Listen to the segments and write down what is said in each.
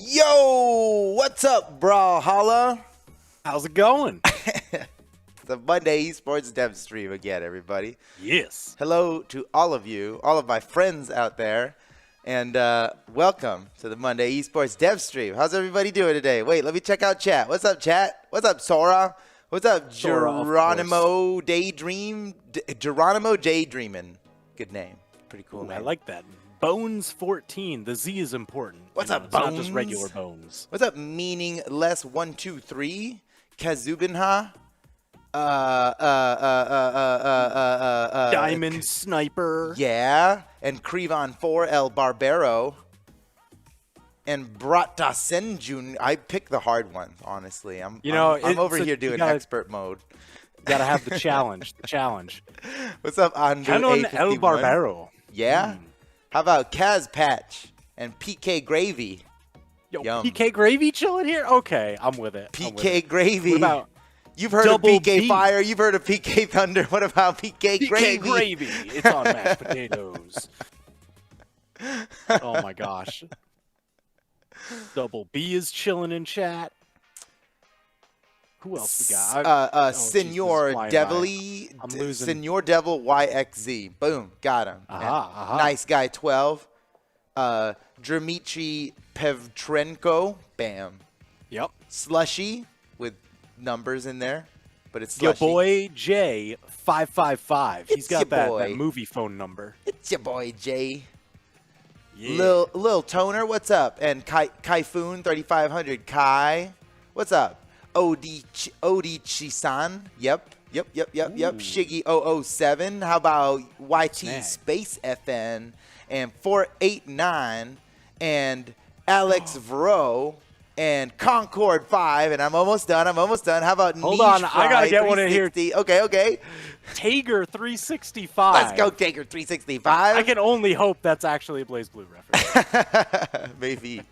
Yo, what's up, Brawlhalla? How's it going? The Monday Esports Dev Stream again, everybody. Yes. Hello to all of you, all of my friends out there, and welcome to the Monday Esports Dev Stream. How's everybody doing today? Wait, let me check out chat. What's up, chat? What's up, Sora? What's up, Sora, Geronimo Daydream? Geronimo Daydreamin'. Good name. Pretty cool name. I like that. Bones 14. The Z is important. What's up, it's Bones? not just regular bones. What's up, meaningless 123? Kazubinha? Diamond Sniper. Yeah, and Krivon 4 El Barbero. And Bratasenjun. I pick the hard ones, honestly. I'm over here doing expert mode. Gotta have the challenge. The challenge. What's up, Andu? Canon El Barbero. Yeah? How about Kaz Patch and PK Gravy? Yo, Yum. PK Gravy chilling here? Okay, I'm with it. PK Gravy. What about You've heard of Double PK B? Fire. You've heard of PK Thunder. What about PK Gravy? PK Gravy? It's on mashed potatoes. Oh my gosh. Double B is chilling in chat. Who else we got? Senor Devilly. I'm losing. Senor Devil YXZ. Boom. Got him. Nice guy 12. Dmitry Pevtrenko. Bam. Yep. Slushy with numbers in there. but it's Your slushy. boy Jay 555. He's It's got your that boy. movie phone number. It's your boy Jay. Yeah. Lil Toner, what's up? And Kaifoon 3500 Kai, what's up? Odichi-san, yep. Shiggy 007, how about YT Snag. Space FN and 489 and Alex Vro and Concord 5, and I'm almost done. How about Hold Niche on, I gotta Fry get one in here. 360? Okay. Tager 365. Let's go, Taker 365. I can only hope that's actually a Blaze Blue reference. Maybe.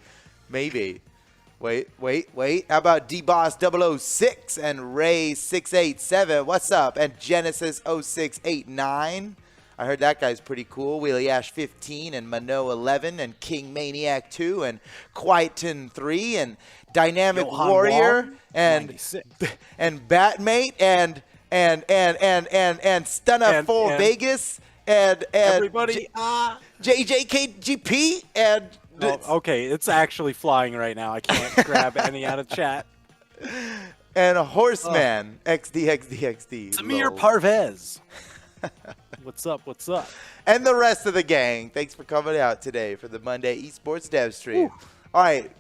Wait. How about DBoss006 and Ray687? What's up? And Genesis0689. I heard that guy's pretty cool. Wheelie Ash 15 and Mano11 and King Maniac 2 and Quieten 3 and Dynamic Johan Warrior Wong, and 96. and Batmate and Stunna Full and Vegas and everybody. JJKGP and Okay, it's actually flying right now. I can't grab any out of chat. and a Horseman XD. Samir lol. Parvez. What's up? And the rest of the gang. Thanks for coming out today for the Monday Esports Dev Stream. Ooh. All right.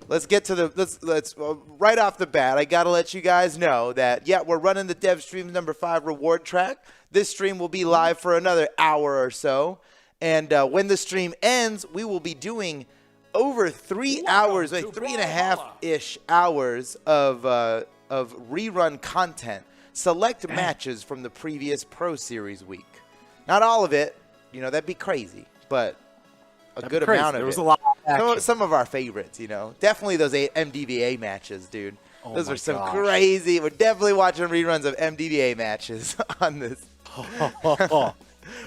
Let's get to the let's right off the bat. I got to let you guys know that we're running the Dev Stream number 5 reward track. This stream will be live for another hour or so. And when the stream ends, we will be doing over 3 hours, like 3.5-ish hours of rerun content. Select matches from the previous Pro Series week. Not all of it, that'd be crazy, but a good amount of it. There was a lot of action. Some of our favorites, Definitely those MDVA matches, dude. Oh Those my are some gosh. crazy. We're definitely watching reruns of MDVA matches on this.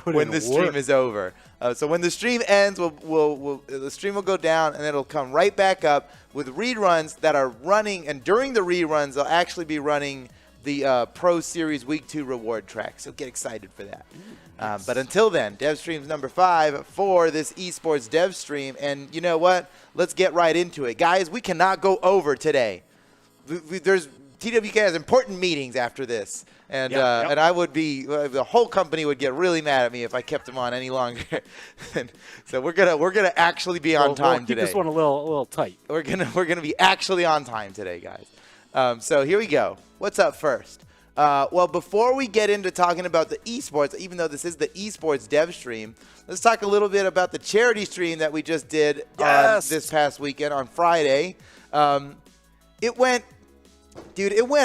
When the stream is over. So when the stream ends, the stream will go down, and it'll come right back up with reruns that are running. And during the reruns, they'll actually be running the Pro Series Week 2 reward track. So get excited for that. But until then, Dev Stream's number 5 for this Esports Dev Stream. And you know what? Let's get right into it. Guys, we cannot go over today. TWK has important meetings after this. And and I would be the whole company would get really mad at me if I kept them on any longer. So we're gonna actually be on time keep today. This one a little tight. We're gonna be actually on time today, guys. So here we go. What's up first? Well, before we get into talking about the esports, even though this is the esports dev stream, let's talk a little bit about the charity stream that we just did this past weekend on Friday. It went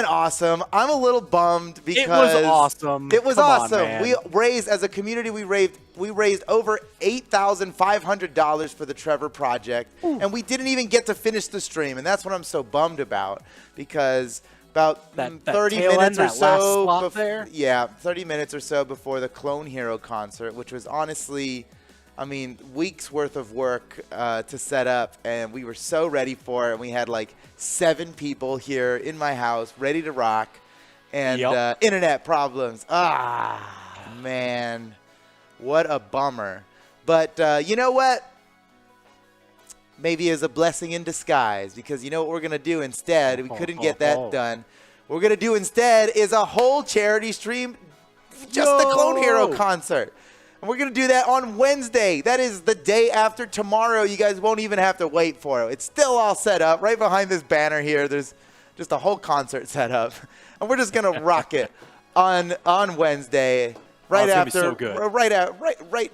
awesome. I'm a little bummed because it was awesome. It was Come on, awesome. man. We raised, as a community, we raised over $8,500 for the Trevor Project, and we didn't even get to finish the stream, and that's what I'm so bummed about, because about that 30 tail minutes end, or that last so slot there? Yeah, 30 minutes or so before the Clone Hero concert, which was honestly, weeks worth of work to set up, and we were so ready for it. And we had like 7 people here in my house ready to rock, and internet problems. Man, what a bummer. But you know what? Maybe as a blessing in disguise, because you know what we're going to do instead? We couldn't get that done. What we're going to do instead is a whole charity stream, just the Clone Hero concert. And we're going to do that on Wednesday. That is the day after tomorrow. You guys won't even have to wait for it. It's still all set up. Right behind this banner here, there's just a whole concert set up. And we're just going to rock it on Wednesday. Right after, so good. right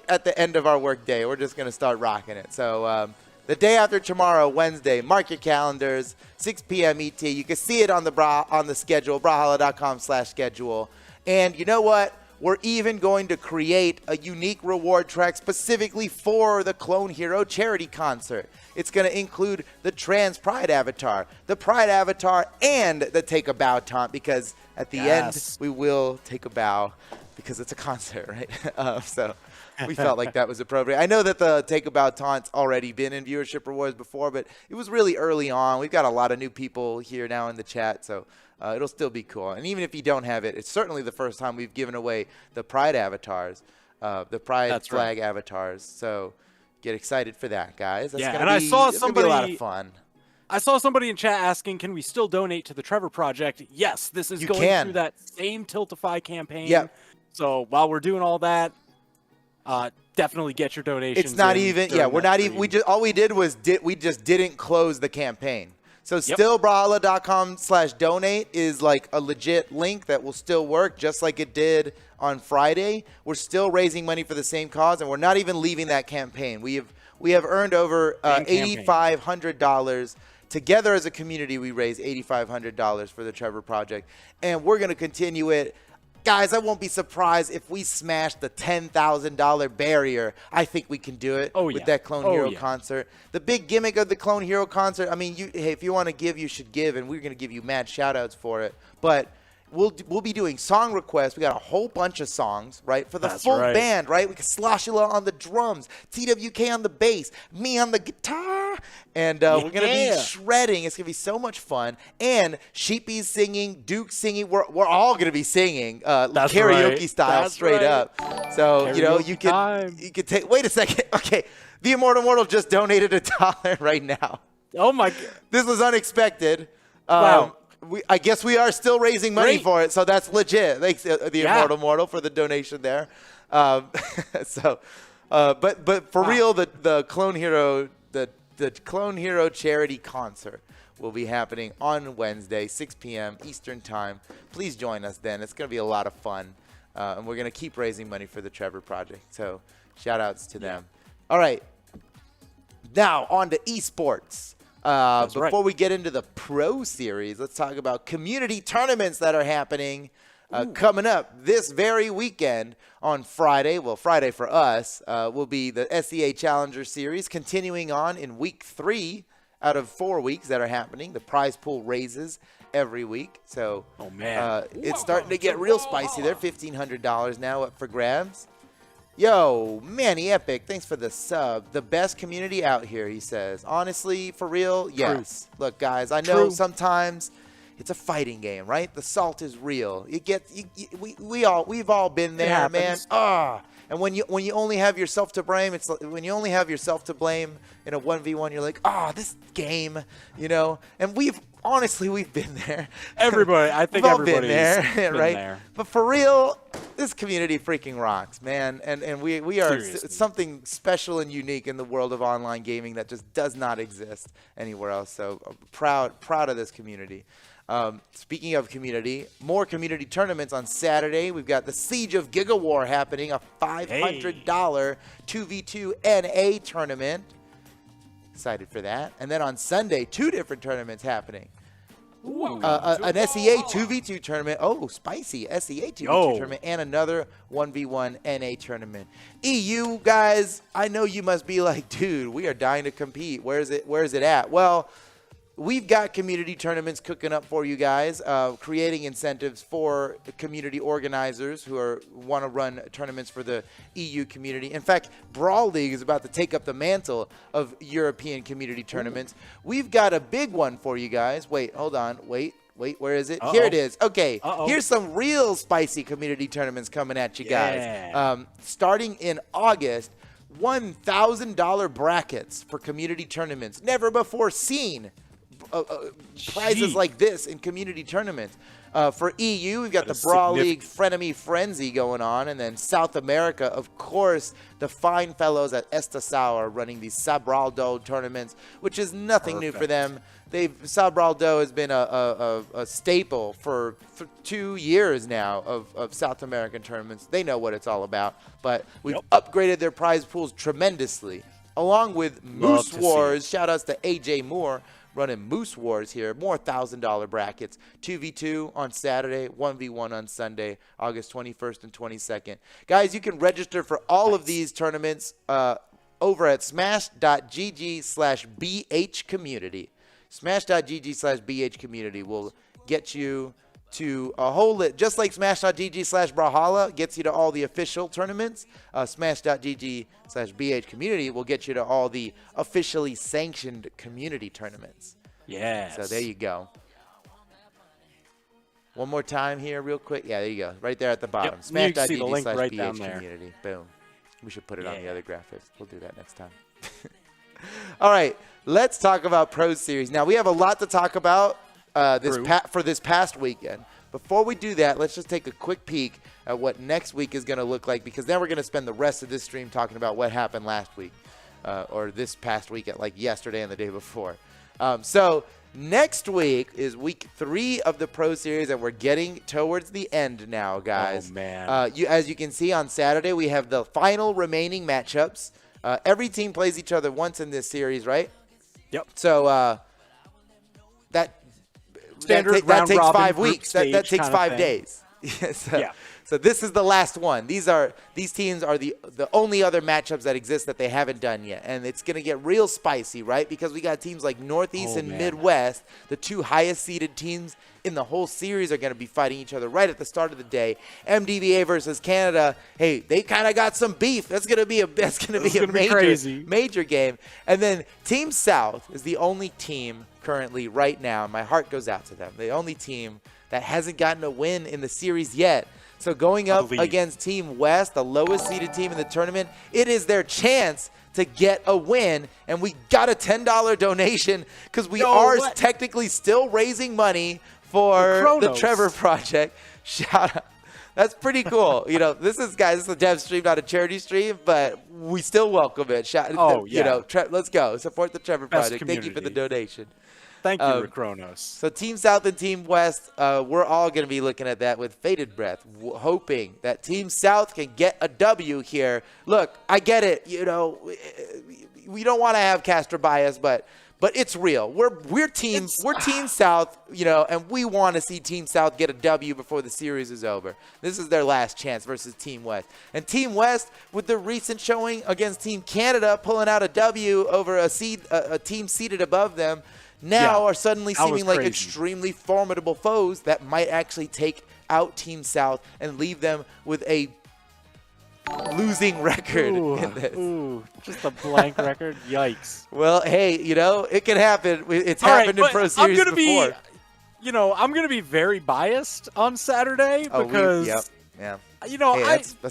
at the end of our work day, we're just going to start rocking it. So the day after tomorrow, Wednesday, mark your calendars, 6 p.m. ET. You can see it on the schedule, brawlhalla.com/schedule. And you know what? We're even going to create a unique reward track specifically for the Clone Hero charity concert. It's going to include the Trans Pride avatar, the Pride avatar, and the Take a Bow taunt, because at the end, we will take a bow because it's a concert, right? So we felt like that was appropriate. I know that the Take a Bow taunt's already been in viewership rewards before, but it was really early on. We've got a lot of new people here now in the chat, so it'll still be cool. And even if you don't have it, it's certainly the first time we've given away the Pride avatars, the Pride flag avatars. So get excited for that, guys. That's gonna be, I saw it's gonna be a lot of somebody. fun. I saw somebody in chat asking, can we still donate to the Trevor Project? Yes, this is You going can. through that same Tiltify campaign. Yep. So while we're doing all that, definitely get your donations. It's not in even, during we're that not even, stream. all we did was, we just didn't close the campaign. So Yep. still brawlhalla.com/donate is like a legit link that will still work just like it did on Friday. We're still raising money for the same cause, and we're not even leaving that campaign. We have earned over $8,500. Together as a community, we raised $8,500 for the Trevor Project, and we're going to continue it. Guys, I won't be surprised if we smash the $10,000 barrier. I think we can do it with that Clone Hero concert. The big gimmick of the Clone Hero concert, I mean, hey, if you want to give, you should give, and we're going to give you mad shout-outs for it. But we'll be doing song requests. We got a whole bunch of songs, right, for the full band, right? We got Sloshula on the drums, TWK on the bass, me on the guitar, and we're going to be shredding. It's going to be so much fun. And Sheepy's singing, Duke's singing. We're all going to be singing karaoke style straight up. So, karaoke you could take – wait a second. Okay, the Immortal Mortal just donated $1 right now. Oh, my God. This was unexpected. Wow. I guess we are still raising money for it, so that's legit. Thanks, the Immortal Mortal, for the donation there. But for real, the Clone Hero the Clone Hero charity concert will be happening on Wednesday, 6 p.m. Eastern Time. Please join us then. It's going to be a lot of fun, and we're going to keep raising money for the Trevor Project. So shout outs to them. All right, now on to esports. Before we get into the Pro Series, let's talk about community tournaments that are happening coming up this very weekend on Friday. Well, Friday for us will be the SEA Challenger Series, continuing on in week 3 out of 4 weeks that are happening. The prize pool raises every week. So it's starting to get real spicy there. $1,500 now up for grabs. Yo, Manny Epic, thanks for the sub. The best community out here, he says. Honestly, for real, yes. Look, guys, I know sometimes it's a fighting game, right? The salt is real. We've all been there, man. And when you only have yourself to blame, it's like, when you only have yourself to blame in a 1v1, you're like, this game, And we've been there. Everybody, I think everybody's been right? there. But for real, this community freaking rocks, man. And we are something special and unique in the world of online gaming that just does not exist anywhere else. So I'm proud of this community. Speaking of community, more community tournaments on Saturday. We've got the Siege of Giga War happening, a $500 2v2 NA tournament. Excited for that. And then on Sunday, 2 different tournaments happening. An SEA 2v2 tournament. Oh, spicy. SEA 2v2 tournament. And another 1v1 NA tournament. EU, guys, I know you must be like, dude, we are dying to compete. Where is it at? Well, we've got community tournaments cooking up for you guys, creating incentives for the community organizers who want to run tournaments for the EU community. In fact, Brawl League is about to take up the mantle of European community tournaments. We've got a big one for you guys. Wait, hold on. Wait, where is it? Here it is. Okay, here's some real spicy community tournaments coming at you guys. Starting in August, $1,000 brackets for community tournaments. Never before seen. Prizes like this in community tournaments. For EU, we've got the Brawl League Frenemy Frenzy going on. And then South America, of course, the fine fellows at Estasau are running these Sabraldo tournaments, which is nothing new for them. Sabraldo has been a staple for 2 years now of South American tournaments. They know what it's all about. But we've upgraded their prize pools tremendously, along with Moose Wars. Shout outs to AJ Moore, running Moose Wars here. More $1,000 brackets. 2v2 on Saturday, 1v1 on Sunday, August 21st and 22nd. Guys, you can register for all of these tournaments over at smash.gg/bhcommunity. Smash.gg/bhcommunity will get you to a whole list, just like smash.gg/Brawlhalla gets you to all the official tournaments. Smash.gg/bhcommunity will get you to all the officially sanctioned community tournaments. Yes. So there you go. One more time here real quick. Yeah, there you go. Right there at the bottom. Smash.gg/bhcommunity. Boom. We should put it on the other graphics. We'll do that next time. All right, let's talk about Pro Series. Now, we have a lot to talk about for this past weekend. Before we do that, let's just take a quick peek at what next week is going to look like, because then we're going to spend the rest of this stream talking about what happened last week or this past weekend, like yesterday and the day before. So next week is week 3 of the Pro Series, and we're getting towards the end now, guys. Oh, man. As you can see, on Saturday, we have the final remaining matchups. Every team plays each other once in this series, right? Yep. So that Standard that takes round-robin 5 group weeks. That stage takes kinda 5 thing. days. Yeah. So this is the last one. These teams are the only other matchups that exist that they haven't done yet. And it's going to get real spicy, right? Because we got teams like Northeast and Midwest, the 2 highest seeded teams in the whole series, are going to be fighting each other right at the start of the day. MDVA versus Canada. Hey, they kind of got some beef. That's going to be a major game. And then Team South is the only team currently right now. My heart goes out to them. The only team that hasn't gotten a win in the series yet. So going up against Team West, the lowest seeded team in the tournament, it is their chance to get a win. And we got a $10 donation because we are technically still raising money for the Trevor Project. Shout out. That's pretty cool. This is a dev stream, not a charity stream, but we still welcome it. Let's go. Support the Trevor Project. Thank you for the donation. Thank you, Kronos. So Team South and Team West, we're all going to be looking at that with bated breath, hoping that Team South can get a W here. Look, I get it. We don't want to have Castro bias, but it's real. We're Team South, and we want to see Team South get a W before the series is over. This is their last chance versus Team West. And Team West, with the recent showing against Team Canada, pulling out a W over a team seated above them, now are suddenly seeming like extremely formidable foes that might actually take out Team South and leave them with a losing record in this. Just a blank record. Yikes. Well, hey, it can happen. It's happened in Pro Series before. I'm going to be very biased on Saturday because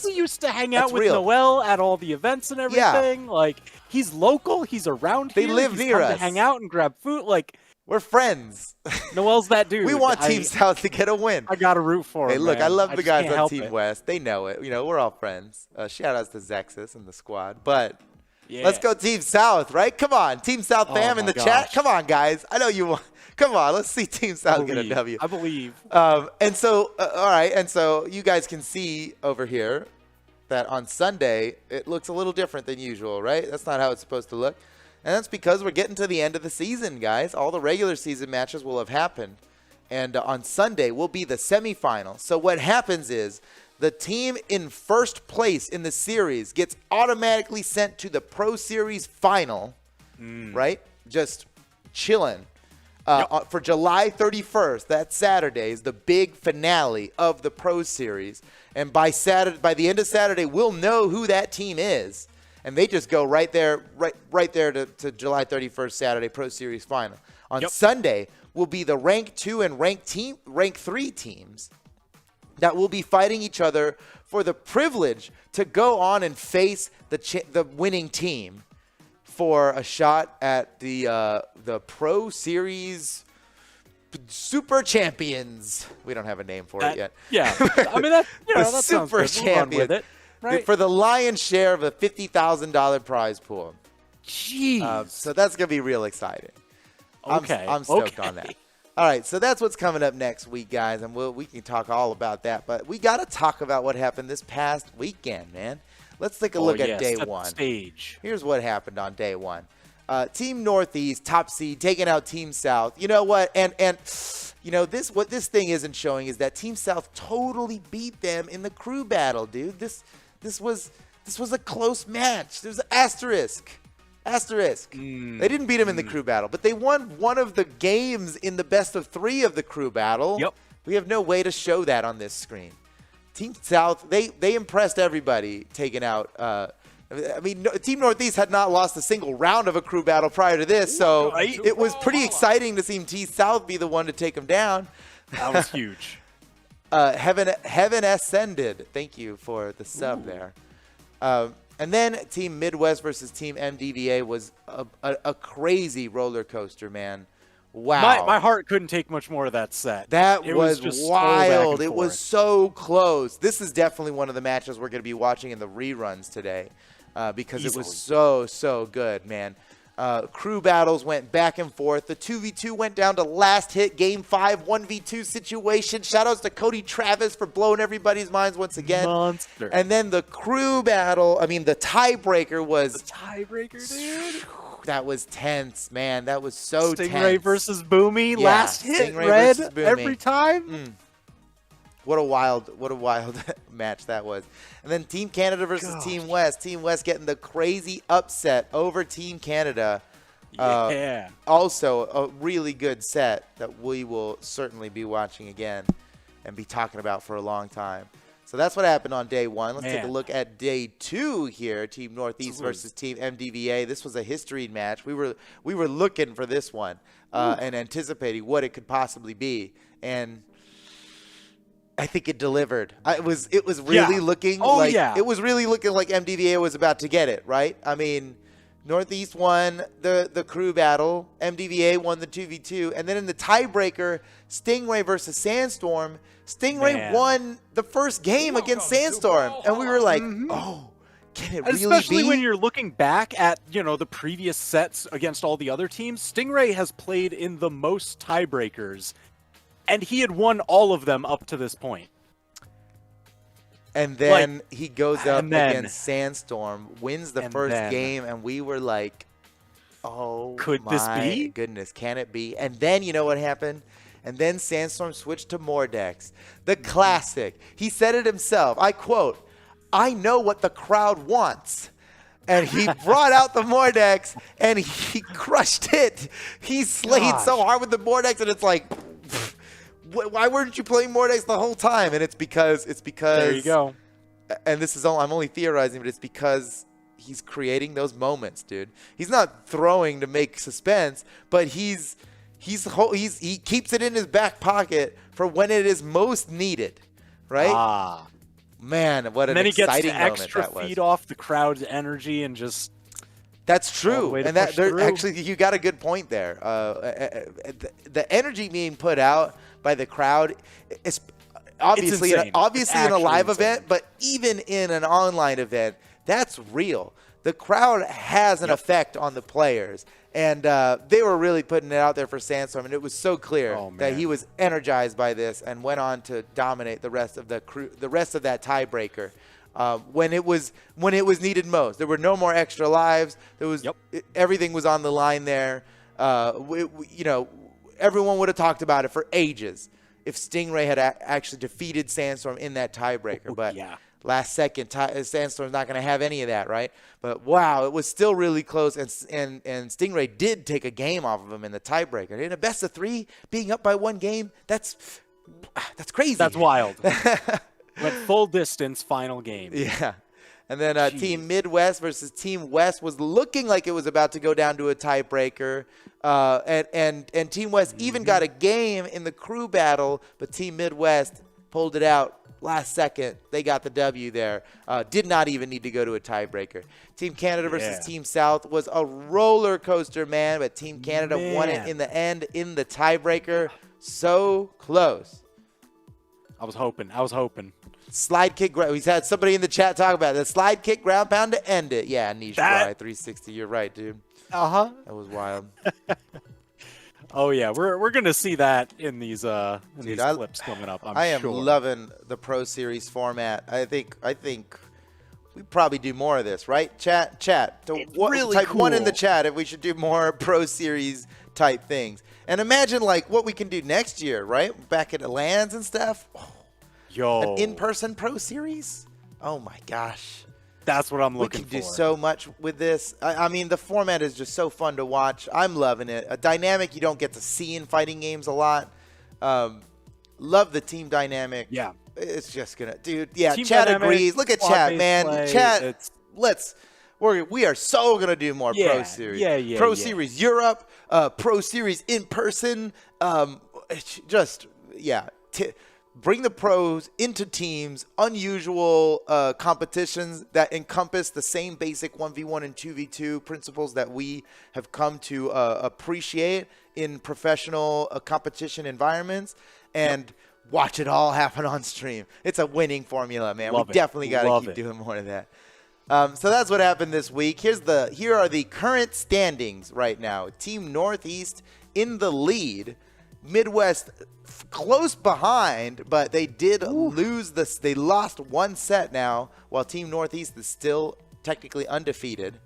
we used to hang out with Noel at all the events and everything. Like, he's local. He's around here. They live near us. To hang out and grab food. Like, we're friends. Noel's that dude. We want Team South to get a win. I got to root for him. Hey, look, man. I love the guys on Team West. They know it. We're all friends. Shout outs to Zexus and the squad. But let's go Team South, right? Come on. Team South fam in the chat. Come on, guys. I know you want. Come on. Let's see Team South get a W. I believe. And so, all right. And so you guys can see over here that on Sunday, it looks a little different than usual, right? That's not how it's supposed to look. And that's because we're getting to the end of the season, guys. All the regular season matches will have happened. And on Sunday will be the semifinal. So what happens is the team in first place in the series gets automatically sent to the Pro Series final, right? Just chilling. For July 31st, that Saturday is the big finale of the Pro Series. And by the end of Saturday, we'll know who that team is. And they just go right there to July 31st, Saturday, Pro Series final. On Sunday will be the Rank 2 and Rank 3 teams that will be fighting each other for the privilege to go on and face the winning team for a shot at the Pro Series Super Champions. We don't have a name for it yet. Yeah, I mean that sounds Super Champions. With it. Right. For the lion's share of a $50,000 prize pool. Jeez. So that's going to be real exciting. Okay. I'm stoked on that. All right, so that's what's coming up next week, guys, and we can talk all about that. But we got to talk about what happened this past weekend, man. Let's take a look at day one. Stage. Here's what happened on day one. Team Northeast, top seed, taking out Team South. You know what? And what this thing isn't showing is that Team South totally beat them in the crew battle, dude. This was a close match. There's an asterisk. They didn't beat him in the crew battle, but they won one of the games in the best of 3 of the crew battle. Yep. We have no way to show that on this screen. Team South, they impressed everybody taking out. Team Northeast had not lost a single round of a crew battle prior to this, so it was pretty exciting to see Team South be the one to take them down. That was huge. Heaven Ascended. Thank you for the sub there. And then Team Midwest versus Team MDVA was a crazy roller coaster, man. Wow. My heart couldn't take much more of that set. That was just wild. So it was so close. This is definitely one of the matches we're going to be watching in the reruns today because it was so good, man. Crew battles went back and forth. The 2v2 went down to last hit, game 5, 1v2 situation. Shout-outs to Cody Travis for blowing everybody's minds once again. Monster. And then the crew battle, the tiebreaker was... The tiebreaker, dude. That was tense, man. That was so tense. Stingray versus Boomy, last hit, Stingray red every time. What a wild match that was. And then Team Canada versus Team West. Team West getting the crazy upset over Team Canada. Yeah. Also, a really good set that we will certainly be watching again and be talking about for a long time. So that's what happened on day 1. Let's take a look at day 2 here. Team Northeast versus Team MDVA. This was a history match. We were looking for this one and anticipating what it could possibly be. And I think it delivered. It was really looking it was really looking like MDVA was about to get it, right? I mean, Northeast won the crew battle, MDVA won the 2v2, and then in the tiebreaker, Stingray versus Sandstorm, Stingray won the first game against Sandstorm, and we were like, oh, can it really be? Especially when you're looking back at, the previous sets against all the other teams, Stingray has played in the most tiebreakers, and he had won all of them up to this point. And then he goes up against Sandstorm, wins the first game, and we were like, oh, could this be? Goodness, can it be? And then you know what happened? And then Sandstorm switched to Mordex. The classic. He said it himself. I quote, "I know what the crowd wants." And he brought out the Mordex, and he crushed it. He slayed so hard with the Mordex, and it's like, why weren't you playing Mordex the whole time? And it's because there you go. And this is I'm only theorizing, but it's because he's creating those moments, dude. He's not throwing to make suspense, but he keeps it in his back pocket for when it is most needed, right? Man, what an exciting moment that was. And then he gets to extra feed off the crowd's energy and just. That's true, and actually you got a good point there. The energy being put out by the crowd is obviously in a live event, but even in an online event, that's real. The crowd has an effect on the players, and they were really putting it out there for Sandstorm, and it was so clear that he was energized by this and went on to dominate the rest of that tiebreaker. When it was needed most. There were no more extra lives. There was everything was on the line there. Everyone would have talked about it for ages if Stingray had actually defeated Sandstorm in that tiebreaker. But last second, Sandstorm's not going to have any of that, right? But wow, it was still really close, and Stingray did take a game off of him in the tiebreaker. In a best of 3, being up by 1 game, that's crazy. That's wild. Went full distance, final game. Yeah. And then Team Midwest versus Team West was looking like it was about to go down to a tiebreaker. And Team West even got a game in the crew battle, but Team Midwest pulled it out last second. They got the W there. Did not even need to go to a tiebreaker. Team Canada versus Team South was a roller coaster, man, but Team Canada won it in the end in the tiebreaker. So close. I was hoping. Slide kick. We've had somebody in the chat talk about it. The slide kick ground pound to end it. Yeah, niche fly 360. You're right, dude. That was wild. Oh yeah, we're gonna see that in these clips coming up. I am loving the Pro Series format. I think we probably do more of this, right? Chat. Type 1 in the chat if we should do more Pro Series type things. And imagine like what we can do next year, right? Back at LANs and stuff. An in-person Pro Series? Oh my gosh. That's what I'm looking for. We can do so much with this. I mean, the format is just so fun to watch. I'm loving it. A dynamic you don't get to see in fighting games a lot. Love the team dynamic. Yeah. It's just going to, dude. Yeah, chat agrees. Look at chat, man. Chat, we are so going to do more Pro Series. Pro Series Europe, Pro Series in person. bring the pros into teams, unusual competitions that encompass the same basic 1v1 and 2v2 principles that we have come to appreciate in professional competition environments, and watch it all happen on stream. It's a winning formula, man. We definitely got to keep doing more of that. So that's what happened this week. Here are the current standings right now. Team Northeast in the lead. Midwest close behind, but they did lose this. They lost one set now, while Team Northeast is still technically undefeated.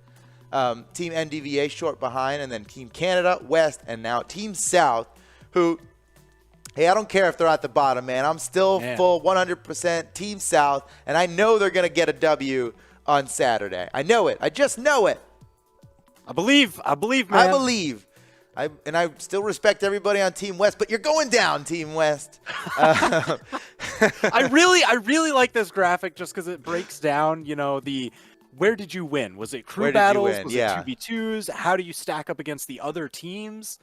Team NDVA short behind, and then Team Canada, West, and now Team South, who, hey, I don't care if they're at the bottom, man. I'm still full 100% Team South, and I know they're going to get a W on Saturday. I know it. I just know it. I believe, man. I believe. I still respect everybody on Team West, but you're going down, Team West. I really like this graphic just because it breaks down, where did you win? Was it crew battles? Was it 2v2s? How do you stack up against the other teams?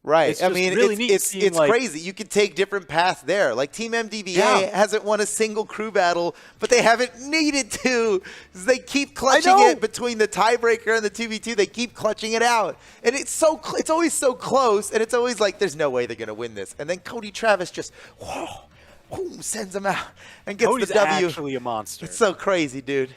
Right. I mean, really it's crazy. You could take different paths there. Like Team MDVA hasn't won a single crew battle, but they haven't needed to. They keep clutching it between the tiebreaker and the 2v2. They keep clutching it out. And it's always so close, and it's always like there's no way they're going to win this. And then Cody Travis just sends them out and gets the W. Cody's actually a monster. It's so crazy, dude.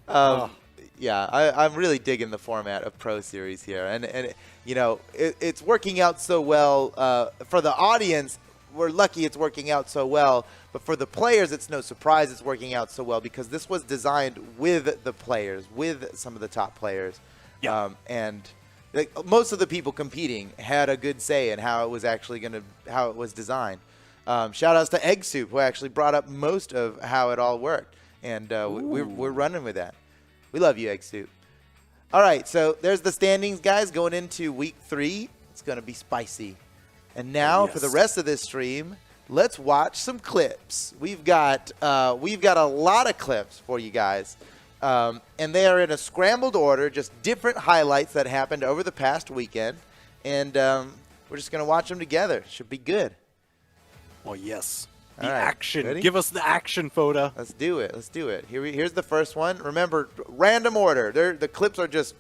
Yeah, I'm really digging the format of Pro Series here. And it's working out so well for the audience. We're lucky it's working out so well. But for the players, it's no surprise it's working out so well because this was designed with the players, with some of the top players. Yeah. And most of the people competing had a good say in how it was actually how it was designed. Shout outs to Egg Soup, who actually brought up most of how it all worked. And we're running with that. We love you, Egg Soup. All right, so there's the standings, guys, going into week 3. It's going to be spicy. And now for the rest of this stream, let's watch some clips. We've got a lot of clips for you guys, and they are in a scrambled order, just different highlights that happened over the past weekend, and we're just going to watch them together. Should be good. Oh, yes. The action. Ready? Give us the action photo. Let's do it. Here's the first one. Remember, random order. The clips are just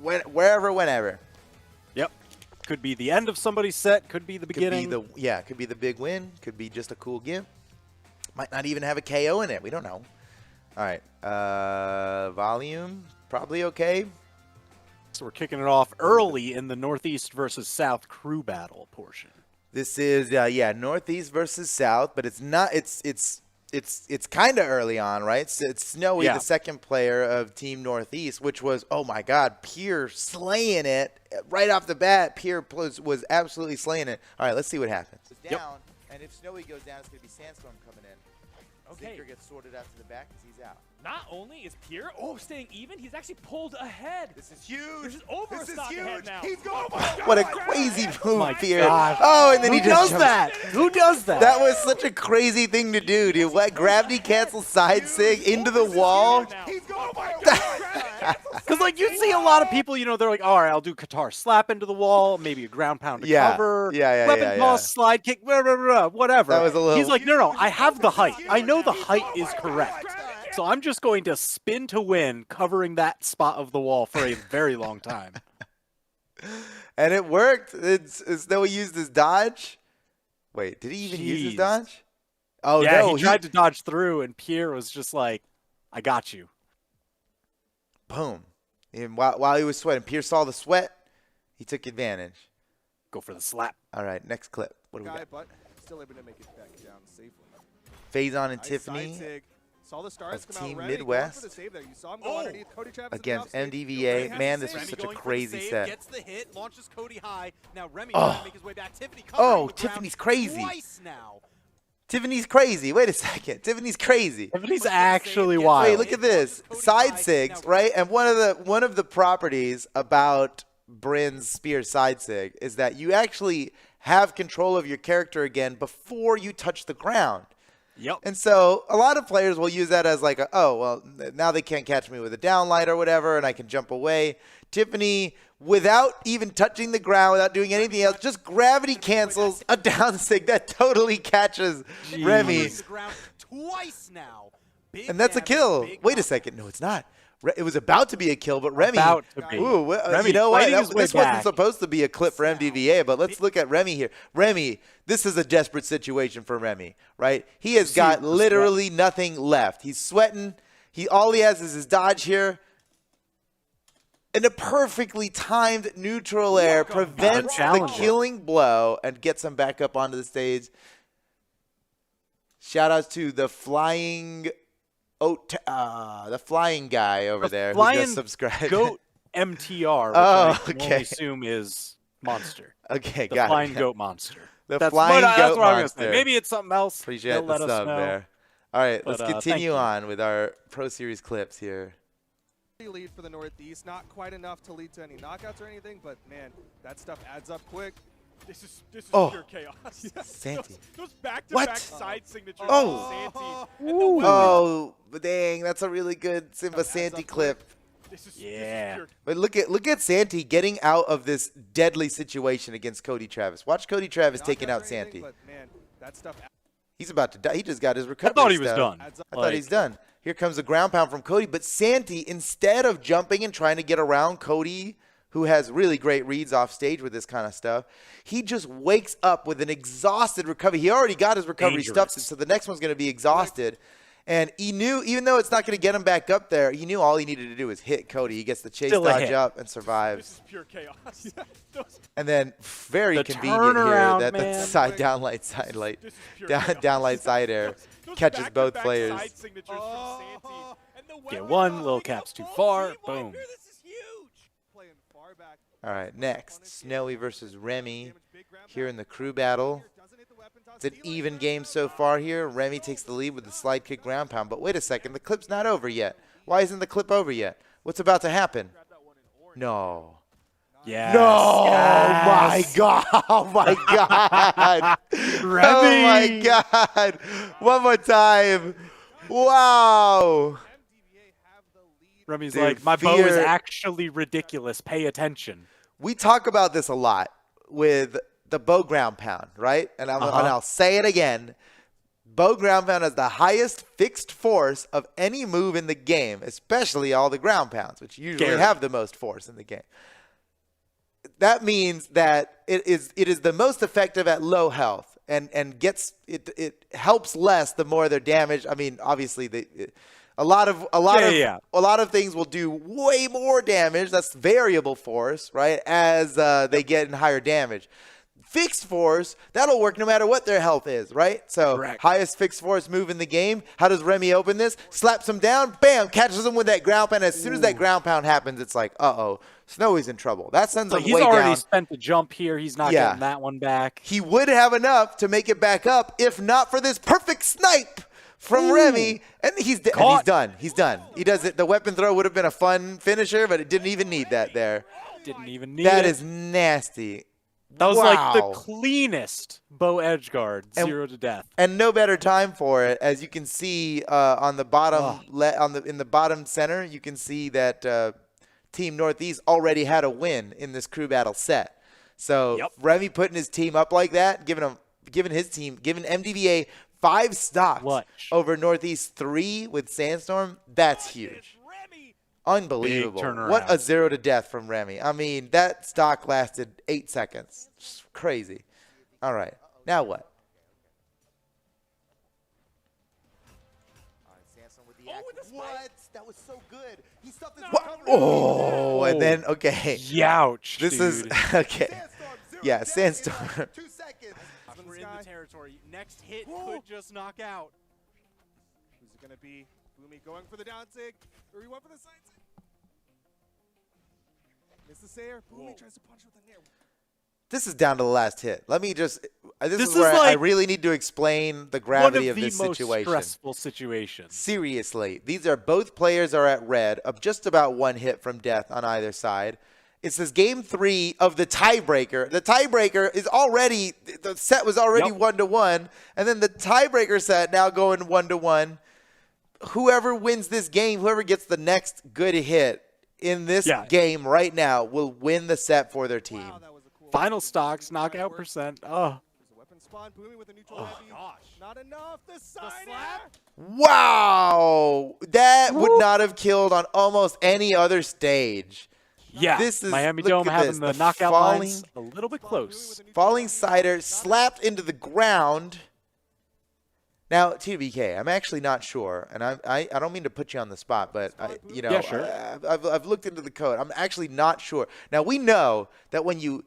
wherever, whenever. Yep. Could be the end of somebody's set. Could be the beginning. Could be the big win. Could be just a cool game. Might not even have a KO in it. We don't know. All right. Volume. Probably okay. So we're kicking it off early in the Northeast versus South crew battle portion. This is Northeast versus South, but it's not. It's kind of early on, right? It's Snowy, the second player of Team Northeast, which was, oh my God, Pierre slaying it right off the bat. Pierre was absolutely slaying it. All right, let's see what happens. It's down, and if Snowy goes down, it's gonna be Sandstorm coming in. Okay. Zinker gets sorted out to the back because he's out. Not only is Pierre staying even, he's actually pulled ahead. This is huge. This is over a stock ahead now. He's going. What a crazy move, Pierre. Gosh. Oh, and then Who does that? Who does that? That was such a crazy thing to do, dude. What, gravity cancel side sig into the wall? He's going. Because, you see a lot of people, they're like, all right, I'll do Qatar slap into the wall, maybe a ground pound to cover, weapon toss, slide kick, whatever. That was a little... He's like, no, I have the height. I know the height is correct. So I'm just going to spin to win, covering that spot of the wall for a very long time. And it worked. It's though he used his dodge. Wait, did he even use his dodge? Oh, yeah, no. He tried to dodge through, and Pierre was just like, I got you. Boom. And while he was sweating, Pierre saw the sweat. He took advantage. Go for the slap. All right, next clip. What do we got? But still able to make it back down safely. Faison and Tiffany. Saw the stars come Team out Midwest against MDVA. Man, this was such a crazy set. Gets the hit, launches Cody high. Now Remy trying to make his way back. Tiffany Tiffany's crazy. Twice now. Tiffany's crazy. Wait a second. Tiffany's crazy. Tiffany's actually wild. Wait, look at this. Side sigs, right? And one of the properties about Bryn's spear side sig is that you actually have control of your character again before you touch the ground. Yep. And so a lot of players will use that as like, oh, well, now they can't catch me with a downlight or whatever, and I can jump away. Tiffany, without even touching the ground, without doing anything else, just gravity cancels a down sig that totally catches Remy. Twice now. And that's a kill. Wait a second. No, it's not. It was about to be a kill, but Remy. About to be. Ooh, Remy, you know what? this wasn't supposed to be a clip for MDVA, but let's look at Remy here. Remy, this is a desperate situation for Remy, right? He has got literally nothing left. He's sweating. All he has is his dodge here. And a perfectly timed neutral air prevents the killing blow and gets him back up onto the stage. Shout outs to the flying guy over there who just subscribed. Goat MTR, which I can only assume is Monster. Okay, the got flying it. Goat Monster. Flying goat that's what monster. Maybe it's something else. Appreciate the sub there. All right, let's continue on with our Pro Series clips here. Lead for the Northeast, not quite enough to lead to any knockouts or anything, but man, that stuff adds up quick. This is pure chaos. Santi. Those back-to-back side signatures Oh. Santi. Oh, dang, that's a really good Simba Santi clip. This is Yeah. But look at Santi getting out of this deadly situation against Cody Travis. Watch Cody Travis taking out Santi. But man, that stuff. He's about to die. He just got his recovery. I thought he was done. I thought he's done. Here comes the ground pound from Cody. But Santi, instead of jumping and trying to get around Cody, who has really great reads off stage with this kind of stuff, he just wakes up with an exhausted recovery. He already got his recovery stuffed, so the next one's going to be exhausted. And he knew, even though it's not going to get him back up there, he knew all he needed to do was hit Cody. He gets the chase dodge up and survives. This is pure chaos. And then very convenient here that the side downlight side light downlight side air catches both players. Get one, little cap's too far. Boom. All right, next, Snowy versus Remy here in the crew battle. It's an even game so far here. Remy takes the lead with the slide kick ground pound. But wait a second, the clip's not over yet. Why isn't the clip over yet? What's about to happen? No. Yes. No. Yes. Oh, my God. Oh, my God. Remy. Oh, my God. One more time. Wow. Remy's like, my bow is actually ridiculous. Pay attention. We talk about this a lot with the bow ground pound, right? And I'll say it again. Bow ground pound has the highest fixed force of any move in the game, especially all the ground pounds, which usually have the most force in the game. That means that it is the most effective at low health and gets it helps less the more they're damaged. I mean, obviously a lot of things will do way more damage. That's variable force, right? As they get in higher damage. Fixed force, that'll work no matter what their health is, right? So highest fixed force move in the game. How does Remy open this? Slaps him down, bam, catches him with that ground pound. As soon as that ground pound happens, it's like, uh-oh, Snowy's in trouble. That sends him way down. He's already spent the jump here. He's not getting that one back. He would have enough to make it back up if not for this perfect snipe from Remy, and he's done. He's done. He does it. The weapon throw would have been a fun finisher, but it didn't even need that there. Didn't even need it. That is nasty. That was like the cleanest bow edge guard, 0 to death. And no better time for it, as you can see on the bottom in the bottom center. You can see that Team Northeast already had a win in this crew battle set. So Remy putting his team up like that, giving MDVA 5 stocks over Northeast 3 with Sandstorm. That's huge. Unbelievable. What a 0 to death from Remy. I mean, that stock lasted 8 seconds. Just crazy. All right. Now what? What? That was so good. He stuffed his Oh, and then, okay. Youch, This is, okay. Yeah, Sandstorm. 2 seconds. We're in the territory. Next hit could just knock out. Who's it going to be? Boomy going for the down sig, or he went for the side sig. Missed the Sayer. Boomy tries to punch with the nair. This is down to the last hit. Let me just. This is where I really need to explain the gravity of this situation. One of the most stressful situations. Seriously, both players are at red of just about 1 hit from death on either side, It's this game 3 of the tiebreaker. The tiebreaker is already, the set was already 1-1, and then the tiebreaker set now going 1-1. Whoever wins this game, whoever gets the next good hit in this game right now will win the set for their team. Wow, that was a cool Final stocks, knockout percent. Oh. Weapon spawn, Boomy with a neutral heavy. Gosh. Not enough. The side slap? Wow. That would not have killed on almost any other stage. Yeah, this is, Miami Dome having the knockout lines a little bit close. Falling cider slapped into the ground. Now, TBK, I'm actually not sure, and I don't mean to put you on the spot, but I've looked into the code. I'm actually not sure. Now we know that when you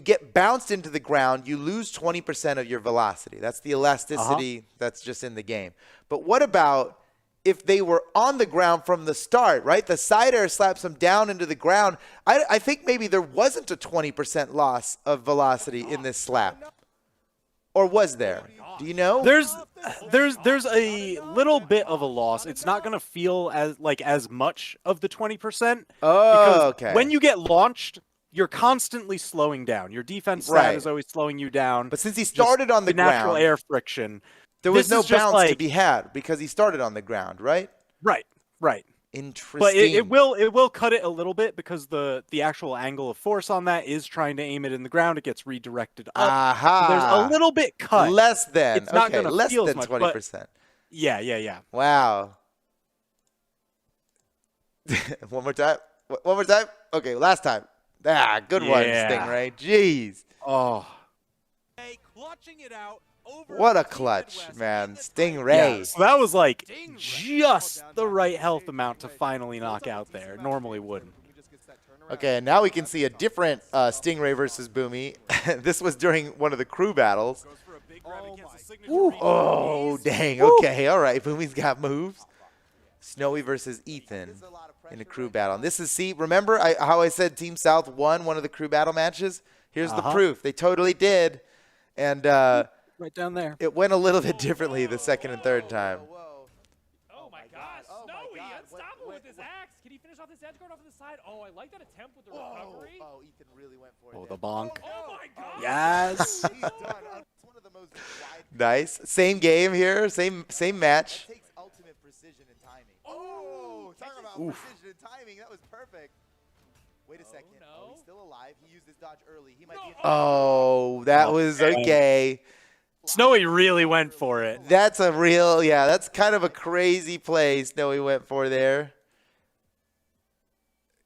get bounced into the ground, you lose 20% of your velocity. That's the elasticity that's just in the game. But what about if they were on the ground from the start, right? The side air slaps them down into the ground. I think maybe there wasn't a 20% loss of velocity in this slap. Or was there? Do you know? There's a little bit of a loss. It's not going to feel as much of the 20%. Oh, because when you get launched, you're constantly slowing down. Your defense stat is always slowing you down. But since he started on the ground, natural air friction, there was no bounce to be had because he started on the ground, right? Right. Interesting. But it will cut it a little bit because the actual angle of force on that is trying to aim it in the ground. It gets redirected up. Aha. So there's a little bit cut. Less than. It's not going to less feel than as 20%. Much, yeah. Wow. One more time. Okay, last time. Good one, Stingray. Jeez. Oh. Clutching it out. What a clutch, man. Stingray. Yeah, so that was like just the right health amount to finally knock out there. Normally wouldn't. Okay, and now we can see a different Stingray versus Boomy. This was during one of the crew battles. Oh, dang. Okay, all right. Boomy's got moves. Snowy versus Ethan in a crew battle. And this is, remember how I said Team South won one of the crew battle matches? Here's the proof. They totally did. And right down there. it went a little bit differently the second and third time. Oh my gosh, Snowy, unstoppable with his axe. Can he finish off this edge guard off to the side? Oh, I like that attempt with the recovery. Oh, Ethan really went for it. Oh, the bonk. Oh my god. Yes. He's done. It's one of the most nice. Same game here. Same match. It takes ultimate precision and timing. Oh, talking about precision and timing. That was perfect. Wait a second. Oh, he's still alive. He used his dodge early. He might be. Oh, that was okay. Snowy really went for it. That's a real, that's kind of a crazy play Snowy went for there.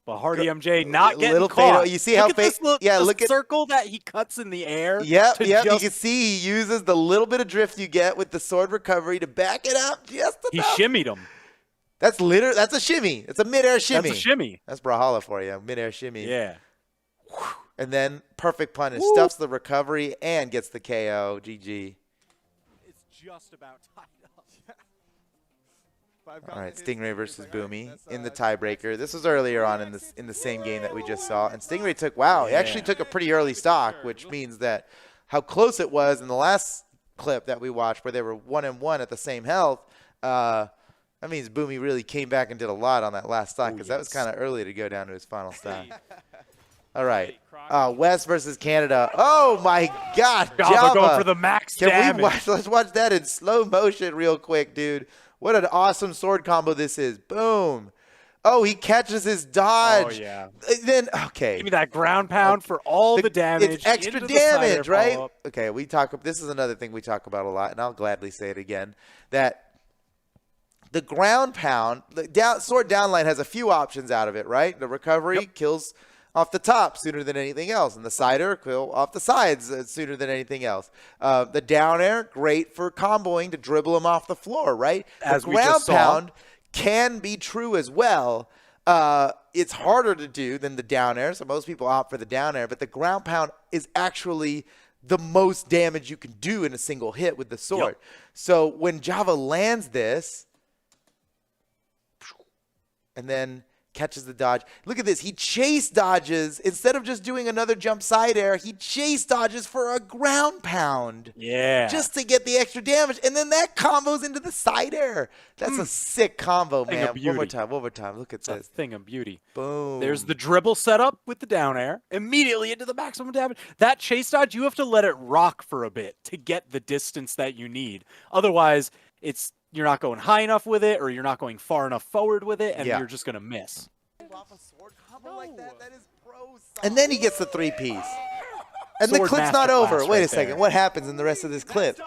But Hardy MJ not getting little caught. You see how look at this look at circle that he cuts in the air. Yep. You can see he uses the little bit of drift you get with the sword recovery to back it up just enough. He shimmied him. That's a shimmy. It's a midair shimmy. That's a shimmy. That's Brawlhalla for you, midair shimmy. Yeah. And then perfect punish, stuffs the recovery and gets the KO. GG. It's just about tied up. All right, Stingray versus Boomy in the tiebreaker. This was earlier on in the same game that we just saw, and Stingray took he actually took a pretty early stock, which means that how close it was in the last clip that we watched, where they were 1-1 at the same health. That means Boomy really came back and did a lot on that last stock because that was kind of early to go down to his final stock. All right, West versus Canada. Oh my God, Java going for the max damage. Let's watch that in slow motion real quick, dude. What an awesome sword combo this is. Boom. Oh, he catches his dodge. Oh, yeah. Then, okay. Give me that ground pound for all the damage. It's extra damage, right? Okay, this is another thing we talk about a lot, and I'll gladly say it again, that the ground pound, sword downline has a few options out of it, right? The recovery kills off the top sooner than anything else, and the sider kill off the sides sooner than anything else. The down air, great for comboing to dribble him off the floor, right? As the ground pound can be true as well. It's harder to do than the down air, so most people opt for the down air, but the ground pound is actually the most damage you can do in a single hit with the sword. So when Java lands this, and then Catches the dodge. Look at this. He chase dodges. Instead of just doing another jump side air, he chase dodges for a ground pound. Yeah. Just to get the extra damage. And then that combos into the side air. That's a sick combo, man. One more time. One more time. Look at this. Thing of beauty. Boom. There's the dribble setup with the down air. Immediately into the maximum damage. That chase dodge, you have to let it rock for a bit to get the distance that you need. Otherwise, you're not going high enough with it, or you're not going far enough forward with it, and you're just going to miss. And then he gets the 3-piece. And Sword the clip's not over. Wait right a second. there. What happens in the rest of this clip?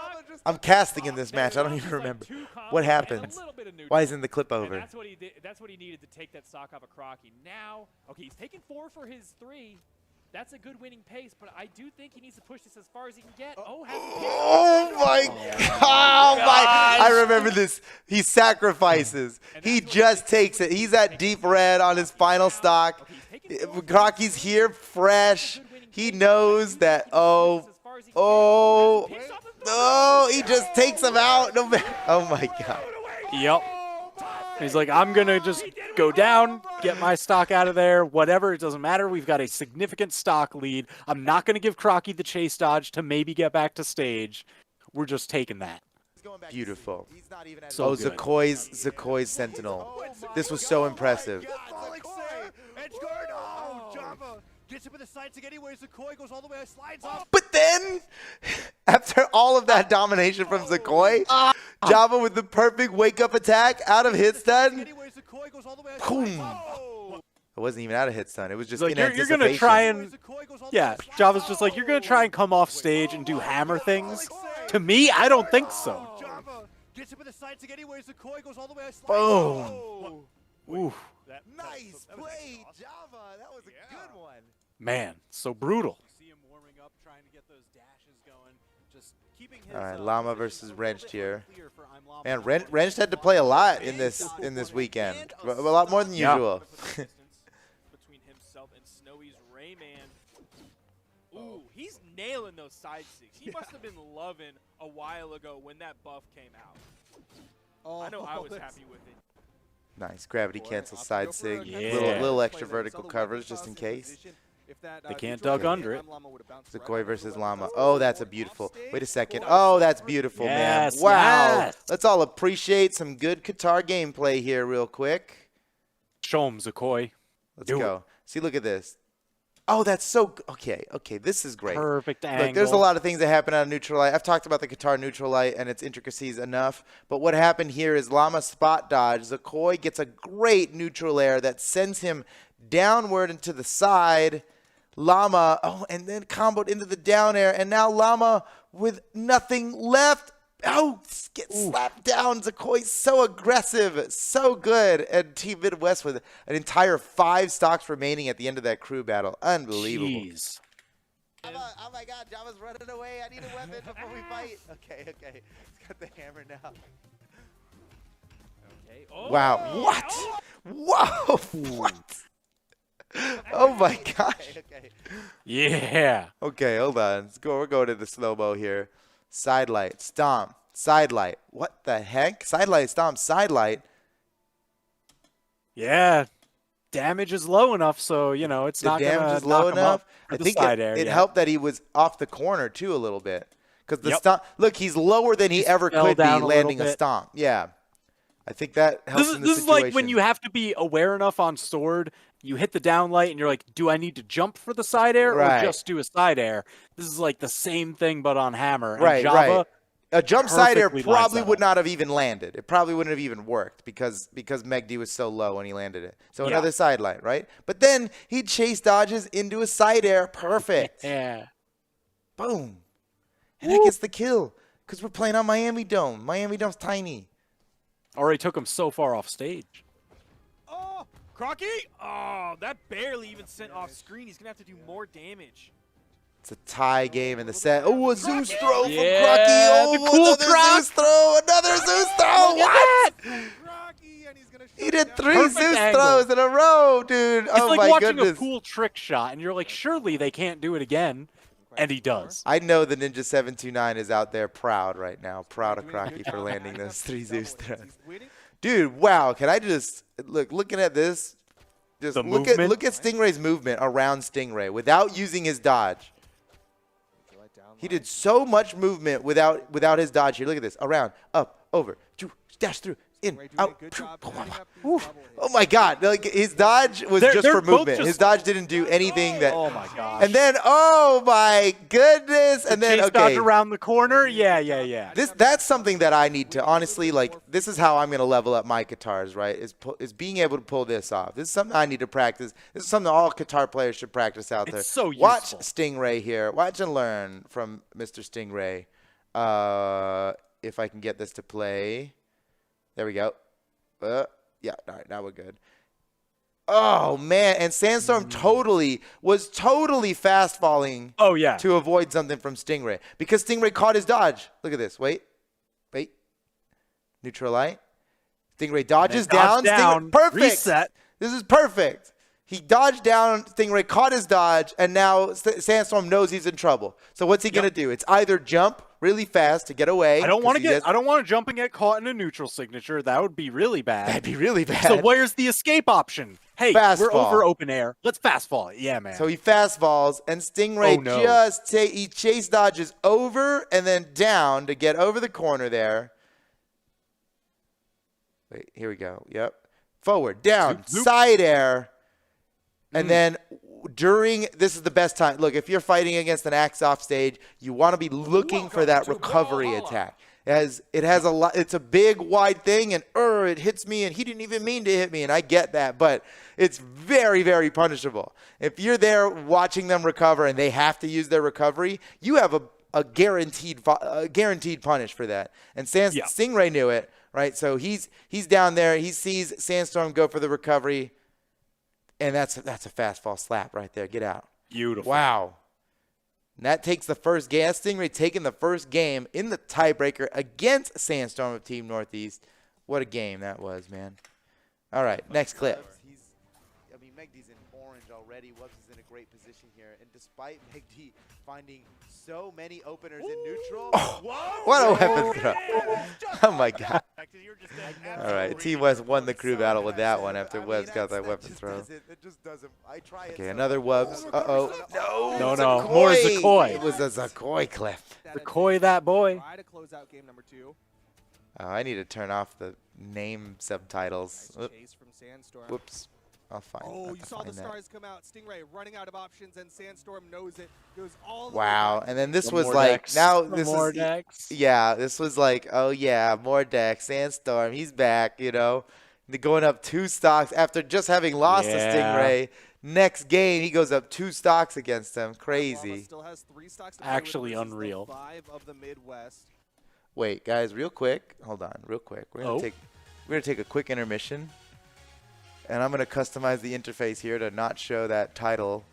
I'm casting in this match. I don't even remember. What happens? Why isn't the clip over? That's what he did. That's what he needed to take that stock off of Crocky. Now, okay, he's taking 4 for his 3. That's a good winning pace, but I do think he needs to push this as far as he can get. Oh my God. Oh my. I remember this. He sacrifices. He just takes it. He's at deep red on his final stock. Crocky's here fresh. He knows that, oh, he just takes him out. No matter. Oh my God. Yep. He's like, I'm going to just go down, get my stock out of there, whatever. It doesn't matter. We've got a significant stock lead. I'm not going to give Crocky the chase dodge to maybe get back to stage. We're just taking that. Beautiful. So good. Zakoy's Sentinel. This was so impressive. Gets him in the side stick anyways. Zakoi goes all the way, slides off. But then, after all of that domination from Zakoi, Java with the perfect wake-up attack out of hit stun. Boom. It wasn't even out of hit stun. It was just like, in you're anticipation. going to try and, Java's just like, you're going to try and come off stage and do hammer things? To me, I don't think so. Boom. Ooh. Nice play, Java. That was a good one. Man, so brutal. See him warming up, trying to get those dashes going. Just keeping his, All right, Llama versus Wrenched here. Man, Man, Wrenched had to play a lot in this weekend. A lot more than usual. Between himself and Snowy's Rayman. Ooh, he's nailing those side sticks. He must have been loving a while ago when that buff came out. I know I was happy with it. Nice. Gravity cancel side sig. Yeah. Little extra vertical covers just in case. They can't duck under it. Zakoi versus Llama. Oh, that's a beautiful. Wait a second. Oh, that's beautiful, Yes, man. Wow. yes. Let's all appreciate some good Qatar gameplay here real quick. Show him, Zakoi. Let's go. See, look at this. Oh, that's so okay. Okay, this is great. Perfect angle. Look, there's a lot of things that happen out of neutral light. I've talked about the Qatar neutral light and its intricacies enough. But what happened here is Llama spot dodge. Zakoi gets a great neutral air that sends him downward and to the side. Llama, and then comboed into the down air. And now Llama with nothing left. Oh, gets slapped down. Zakoi's so aggressive, so good. And Team Midwest with an entire 5 stocks remaining at the end of that crew battle. Unbelievable. Jeez. Oh my God, Java's running away. I need a weapon before we fight. Okay. He's got the hammer now. Okay. Oh. Wow. What? Whoa. What? Oh my gosh. Yeah. Okay, hold on. Let's go. We're going to the slow-mo here. Side light, stomp, side light. What the heck? Side light, stomp, side light. Yeah. Damage is low enough, so, it's not going to damage is low enough. I think it yeah. helped that he was off the corner, too, a little bit. Because the stomp, look, he's lower than he ever could be landing a stomp. Yeah. I think that helps in this situation. This is like when you have to be aware enough on sword. You hit the down light and you're like, do I need to jump for the side air or just do a side air? This is like the same thing but on hammer. Right, Java, a jump side air probably would not have even landed. It probably wouldn't have even worked because Megdi was so low when he landed it. So another side light, right? But then he chase dodges into a side air. Perfect. Yeah. Boom. And that gets the kill because we're playing on Miami Dome. Miami Dome's tiny. Already took him so far off stage. Oh, Crocky! Oh, that barely even sent off screen. He's going to have to do more damage. It's a tie game in the set. Oh, a Zeus throw from Crocky. Yeah, Oh, cool another Zeus throw. Another Zeus throw. What? He did 3 Zeus throws in a row, dude. It's oh, like my watching goodness. a cool trick shot, and you're like, surely they can't do it again. And he does. I know the Ninja 729 is out there proud right now. Proud of Crocky for landing those 3 Zeus throws. Dude, wow. Can I just looking at this? Just look at Stingray's movement around Stingray without using his dodge. He did so much movement without his dodge here. Look at this. Around, up, over, dash through, in, out. Oh my God! Like his dodge was just for movement. His dodge didn't do anything that. Oh my gosh! And then, oh my goodness! And then, dodge around the corner. Yeah. That's something that I need to honestly like. This is how I'm gonna level up my guitars, right? Is being able to pull this off. This is something I need to practice. This is something all guitar players should practice out there. It's so useful. Watch Stingray here. Watch and learn from Mr. Stingray. If I can get this to play. There we go. Yeah, all right, now we're good. Oh, man, and Sandstorm was totally fast falling to avoid something from Stingray because Stingray caught his dodge. Look at this. Wait. Neutral light. Stingray dodges down. Perfect. Reset. This is perfect. He dodged down. Stingray caught his dodge, and now Sandstorm knows he's in trouble. So what's he going to do? It's either jump really fast to get away. I don't want to jump and get caught in a neutral signature. That would be really bad. That'd be really bad. So where's the escape option? Hey, we're over open air. Let's fast fall it. Yeah, man. So he fast falls, and Stingray he chase dodges over and then down to get over the corner there. Wait, here we go. Yep. Forward, down, side air. And then this is the best time. Look, if you're fighting against an axe off stage, you want to be looking for that recovery attack. It has a lot. It's a big, wide thing, and it hits me, and he didn't even mean to hit me, and I get that, but it's very, very punishable. If you're there watching them recover and they have to use their recovery, you have a guaranteed punish for that. And Stingray knew it, right? So he's down there. He sees Sandstorm go for the recovery. And that's a fast fall slap right there. Get out. Beautiful. Wow. And that takes the first game. Stingray taking the first game in the tiebreaker against Sandstorm of Team Northeast. What a game that was, man. All right, next clip. Megdy's in orange already. Wubs is in a great position here. And despite Megdy finding so many openers in neutral. What a weapon throw. Oh, my God. All right, Team West won the crew battle with that one after Webs got that weapon throw. It just doesn't. Okay, another Webs. Uh-oh. No. More Zakoi. It was a Zakoi clip. Zakoi that boy. Try to close out game number 2. Oh, I need to turn off the name subtitles. Nice chase from Sandstorm. Whoops. I'll find you saw the stars come out. Stingray running out of options, and Sandstorm knows it. Goes all the way and then this was like, decks. Yeah, this was like, oh yeah, more decks. Sandstorm, he's back, going up 2 stocks after just having lost to Stingray. Next game, he goes up 2 stocks against him. Crazy. Still has 3 stocks to actually unreal. 5 of the Midwest. Wait, guys, real quick. Hold on, real quick. We're gonna take a quick intermission. And I'm going to customize the interface here to not show that title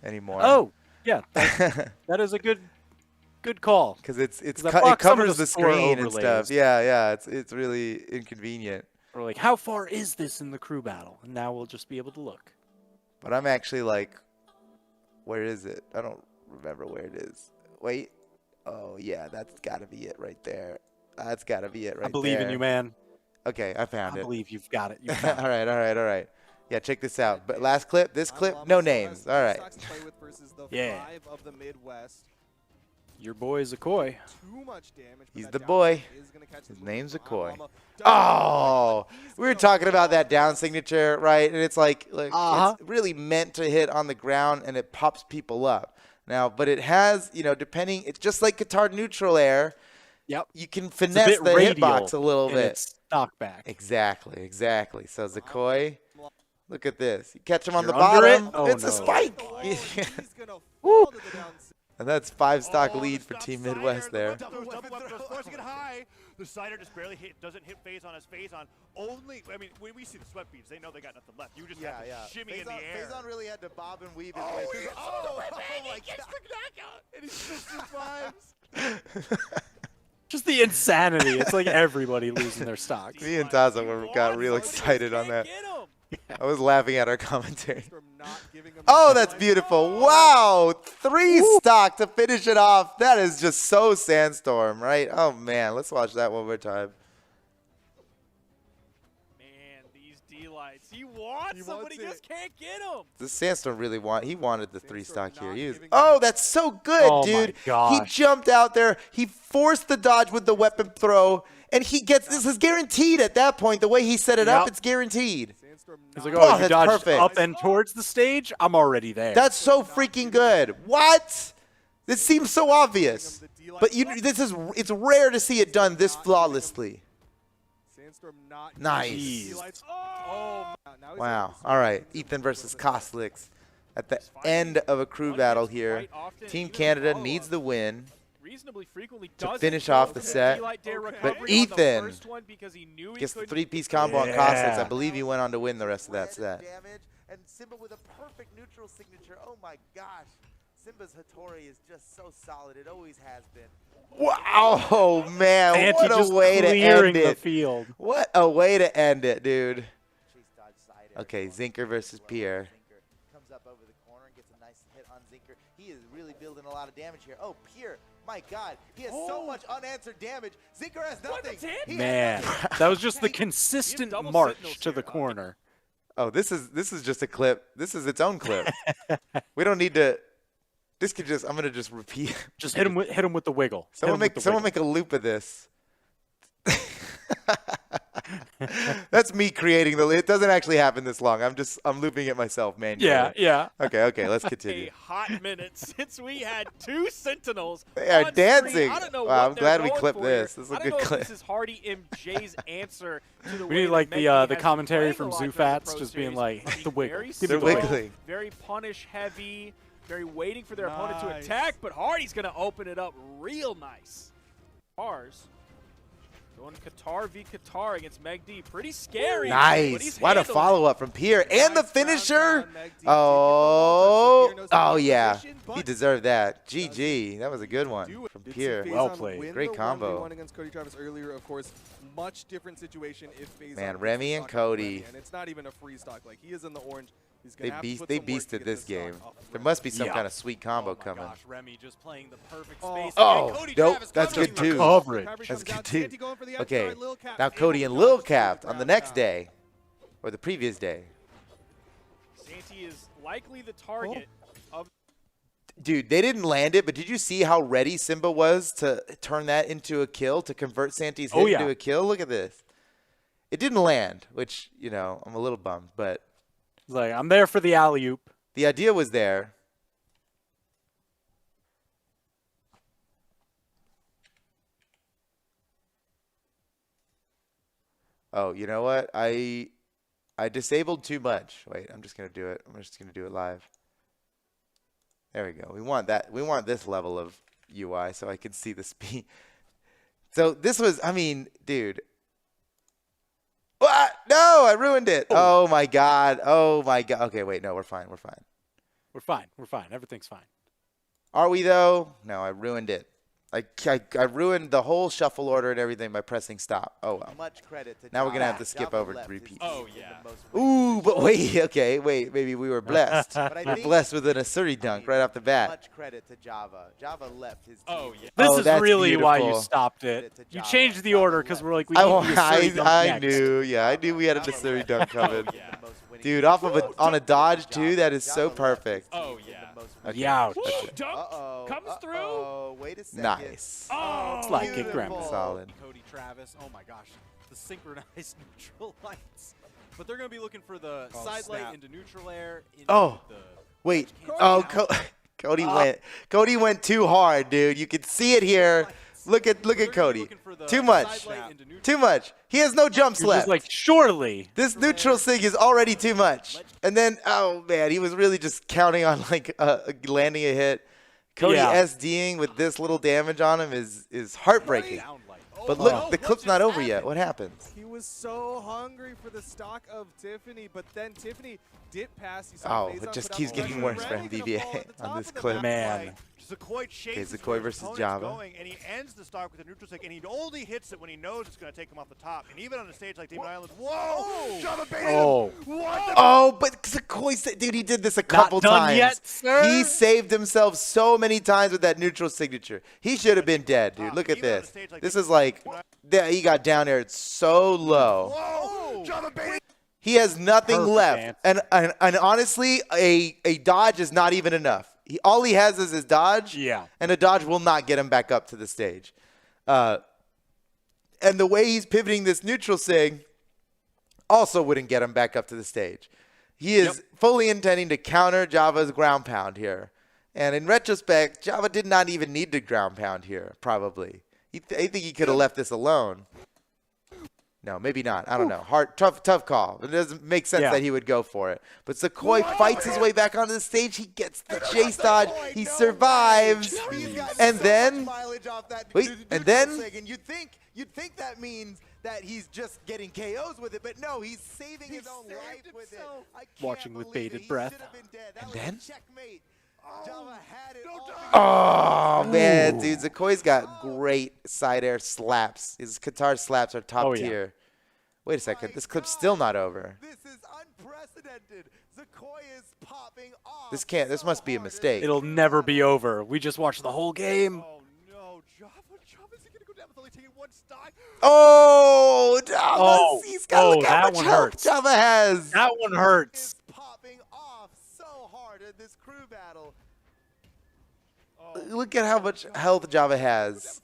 anymore. Oh, yeah. That is a good call. Because it covers the screen and stuff. Yeah. It's really inconvenient. We're like, how far is this in the crew battle? And now we'll just be able to look. But I'm actually like, where is it? I don't remember where it is. Wait. Oh, yeah. That's got to be it right there. That's got to be it right there. I believe in you, man. Okay, I found it. I believe you've got it. All right. Yeah, check this out. But last clip, this clip, no names. All right. Yeah. 5 of the Midwest. Your boy Zakoi. Too much damage. He's the boy. His name's Zakoi. Oh, we were talking about that down signature, right? And it's like it's really meant to hit on the ground, and it pops people up. Now, but it has, depending, it's just like guitar neutral air. Yep. You can finesse the hitbox a little bit. It's knock back. Exactly. So Zakoi, look at this. You catch him on the bottom. It's a spike. And that's 5 stock lead for Team Midwest there. The sider just barely doesn't hit phase on his phase on. When we see the sweat beads, they know they got nothing left. You just have to shimmy in the air. Phazon really had to bob and weave his way. My God. And he still survives. Just the insanity. It's like everybody losing their stocks. Me and Taza got real excited on that. I was laughing at our commentary. Oh, that's beautiful. Wow. 3 stock to finish it off. That is just so Sandstorm, right? Oh, man. Let's watch that one more time. Man, these D-lights He wants him, but he just can't get him. The Sandstorm really wanted the 3-stock here. Oh, that's so good, dude. He jumped out there. He forced the dodge with the weapon throw, and he gets this is guaranteed at that point. The way he set it up, it's guaranteed. He's like, oh, you dodged perfect. Up and towards the stage? I'm already there. That's so freaking good. What? This seems so obvious. But it's rare to see it done this flawlessly. Nice. Wow. All right. Ethan versus Kostlix at the end of a crew battle here. Team Canada needs the win to finish off the set. But Ethan gets the 3-piece combo on Kostlix. I believe he went on to win the rest of that set. And Simba with a perfect neutral signature. Oh my gosh. Simba's Hattori is just so solid. It always has been. Wow, oh, man. What a way to end it. What a way to end it, dude. Okay, Zinker versus Pierre. Comes up over the corner and gets a nice hit on Zinker. He is really building a lot of damage here. Oh, Pierre. My God, he has so much unanswered damage. Zinker has nothing. Man, that was just the consistent march to the corner. Oh, this is just a clip. This is its own clip. We don't need to. This could just. I'm gonna just repeat. Just hit him with the wiggle. Someone make a loop of this. That's me creating the. It doesn't actually happen this long. I'm looping it myself, man. Yeah. Okay. Let's continue. A hot minute since we had 2 Sentinels. They are dancing. I don't know wow, I'm glad we clipped this. This is a good clip. This is Hardy MJ's answer to the we need like the commentary from Zoofats just being like the wiggle. They're wiggling. Very punish heavy. Very waiting for their opponent to attack, but Hardy's going to open it up real nice. Cars. Going Qatar v Qatar against Meg D. Pretty scary. Nice. What a follow-up from Pierre. And the finisher. Oh, yeah. He deserved that. GG. That was a good one from Pierre. Well played. Great combo. Against Cody Travis earlier, of course, much different situation if FaZe Man, Remy and Cody. And it's not even a free stock. Like, he is in the orange. They beasted this game. There must be some kind of sweet combo coming. Gosh, Remy just playing the perfect space. Oh, nope. That's good too. That's good too. Okay, now Cody and Lil Capped on the next day, or the previous day. Santi is likely the target of. Dude, they didn't land it, but did you see how ready Simba was to turn that into a kill, to convert Santi's hit into a kill? Look at this. It didn't land, which, you know, I'm a little bummed, but. Like, I'm there for the alley-oop. The idea was there. Oh, you know what? I disabled too much. Wait, I'm just going to do it. I'm just going to do it live. There we go. We want that. We want this level of UI so I can see the speed. So this was, I mean, dude. What? No, I ruined it. Oh, my God. Oh, my God. Okay, wait. No, we're fine. We're fine. We're fine. We're fine. Everything's fine. Are we, though? No, I ruined it. I ruined the whole shuffle order and everything by pressing stop. Oh, well. Much credit to now we're going to have to skip over repeats. Oh, yeah. Ooh, but wait. Okay, wait. Maybe we were blessed. We're blessed with an Asuri dunk right off the bat. Much credit to Java. Java left his team. Oh, yeah. This is really beautiful. Why you stopped it. You changed the order because we're like, we need I knew. Yeah, I knew we had an Asuri dunk coming. Dude, off of on a dodge, too. That is so perfect. Oh, yeah. Okay. Youch. Comes through. Wait a second. Nice. Oh, it's like it, Graham. Solid. Cody Travis. Oh my gosh, the synchronized neutral lights. But they're going to be looking for the side light into neutral air. Wait. Cody went too hard, dude. You can see it here. Look at Cody. Too much. Too much. He has no jumps left. Like, surely. This neutral sig is already too much. And then, oh, man, he was really just counting on, like, landing a hit. Cody SDing with this little damage on him is heartbreaking. But look, the clip's not over yet. What happens? He was so hungry for the stock of Tiffany, but then Tiffany did pass. It just keeps getting worse for MDVA on this clip. Man. Zakoi versus Java. And he ends the stock with a neutral stick, and he only hits it when he knows it's going to take him off the top. And even on a stage like Demon Island, whoa! Java baited him! But Zakoi said, dude, he did this a couple times. Yet, sir. He saved himself so many times with that neutral signature. He should have been dead, dude. Look at this. This is like, he got down there. It's so low. Whoa! Java baited. He has nothing left. And honestly, a dodge is not even enough. All he has is his dodge. Yeah. And a dodge will not get him back up to the stage. And the way he's pivoting this neutral sig also wouldn't get him back up to the stage. He is fully intending to counter Java's ground pound here. And in retrospect, Java did not even need to ground pound here, probably. I think he could have left this alone. No, maybe not. I don't know. Tough call. It doesn't make sense that he would go for it. But Sequoia fights his way back onto the stage. He gets the chase dodge. He survives. And then, You'd think that means that he's just getting KOs with it, but no, he's saving his own life with it. Watching with bated breath. And then? Oh, man, dude. Sequoia's got great side air slaps. His Qatar slaps are top tier. Wait a second. This clip's still not over. This is unprecedented. Sequoia's popping off. This must be a mistake. It'll never be over. We just watched the whole game. Oh, no. Java's going to go down with only taking one stock. Oh, Java. He's got look how that much one health hurts. Java has. That one hurts. Popping off so hard in this crew battle. Look at how much health Java has.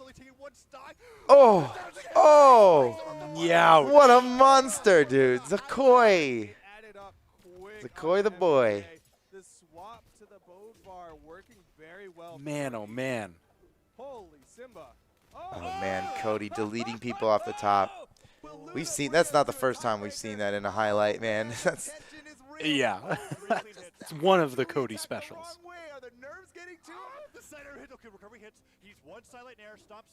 Oh, yeah. What a monster, dude. Zakoi the boy. The swap to the bow bar working very well. Man, oh man. Holy Simba. Oh man, Cody deleting people off the top. We've seen that's not the first time we've seen that in a highlight, man. Yeah. It's one of the Cody specials. The side air hit. Okay, recovery hits. He's one sidelight in air. Stomp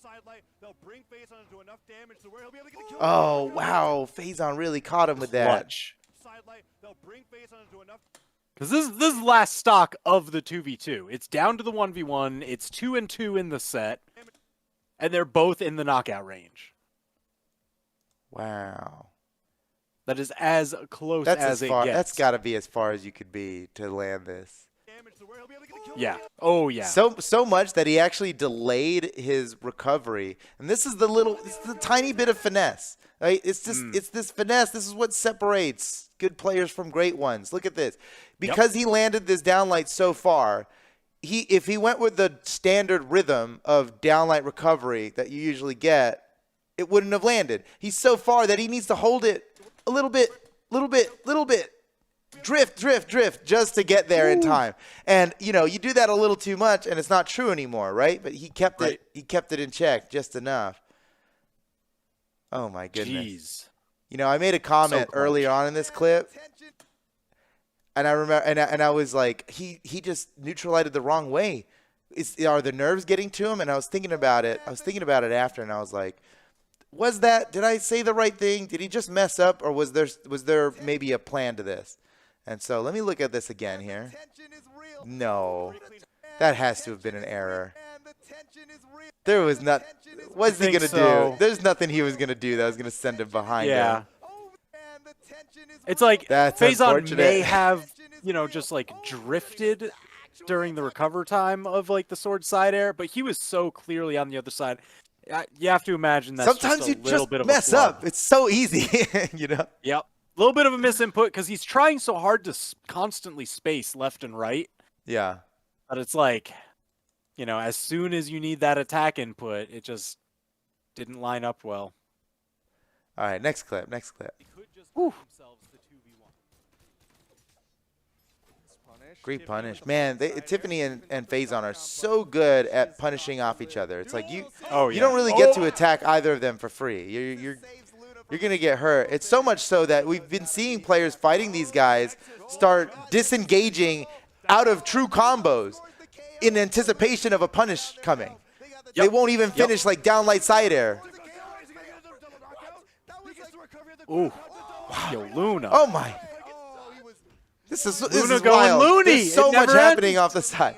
sidelight. They'll bring Phazon to do enough damage to where he'll be able to get the kill. Oh wow, Phazon really caught him with that. Clutch. Sidelight. They'll bring Phazon to do enough. Because this is the last stock of the 2v2. It's down to the 1v1. It's 2-2 in the set. And they're both in the knockout range. Wow. That is as close as it gets. That's got to be as far as you could be to land this. Yeah. Oh, yeah. So much that he actually delayed his recovery. And this is the tiny bit of finesse. Right? It's just it's this finesse. This is what separates good players from great ones. Look at this. Because he landed this downlight so far, if he went with the standard rhythm of downlight recovery that you usually get, it wouldn't have landed. He's so far that he needs to hold it a little bit. Drift, just to get there in time. And, you do that a little too much, and it's not true anymore, right? But he kept it in check just enough. Oh, my goodness. Jeez. I made a comment earlier on in this clip, and I remember, and I was like, he just neutralized the wrong way. Are the nerves getting to him? And I was thinking about it. After, and I was like, did I say the right thing? Did he just mess up, or was there maybe a plan to this? And so let me look at this again here. No, that has to have been an error. There was not. What's he gonna do? There's nothing he was gonna do that was gonna send him behind him. It's like Phazon may unfortunate. have, just like drifted during the recover time of like the sword side air, but he was so clearly on the other side. You have to imagine that Sometimes you just mess up. It's so easy, Yep. A little bit of a misinput because he's trying so hard to constantly space left and right. Yeah. But it's like, as soon as you need that attack input, it just didn't line up well. All right, next clip. Great punish. Man, Tiffany and Phazon are so good at punishing off each other. It's like you don't really get to attack either of them for free. You're going to get hurt. It's so much so that we've been seeing players fighting these guys start disengaging out of true combos in anticipation of a punish coming. They won't even finish like downlight side air. Ooh. Yo, Luna. Oh, my. This is going wild. loony. There's so much happening off the side.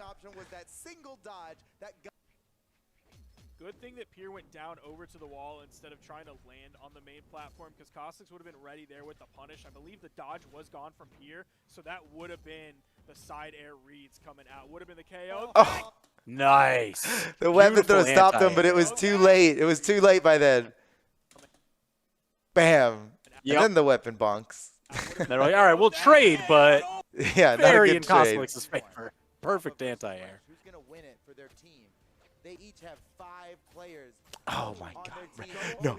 Good thing that Pier went down over to the wall instead of trying to land on the main platform, because Caustic would have been ready there with the punish. I believe the dodge was gone from Pier, so that would have been the side air reads coming out. Would have been the KO. Oh. Nice. The weapon throw stopped him, but it was too late. It was too late by then. Bam. and then the weapon bonks. They're like, all right, we'll trade, but yeah, very in Cosmix's favor. Perfect anti-air. Who's going to win it for their team? They each have 5 players. Oh my God. No.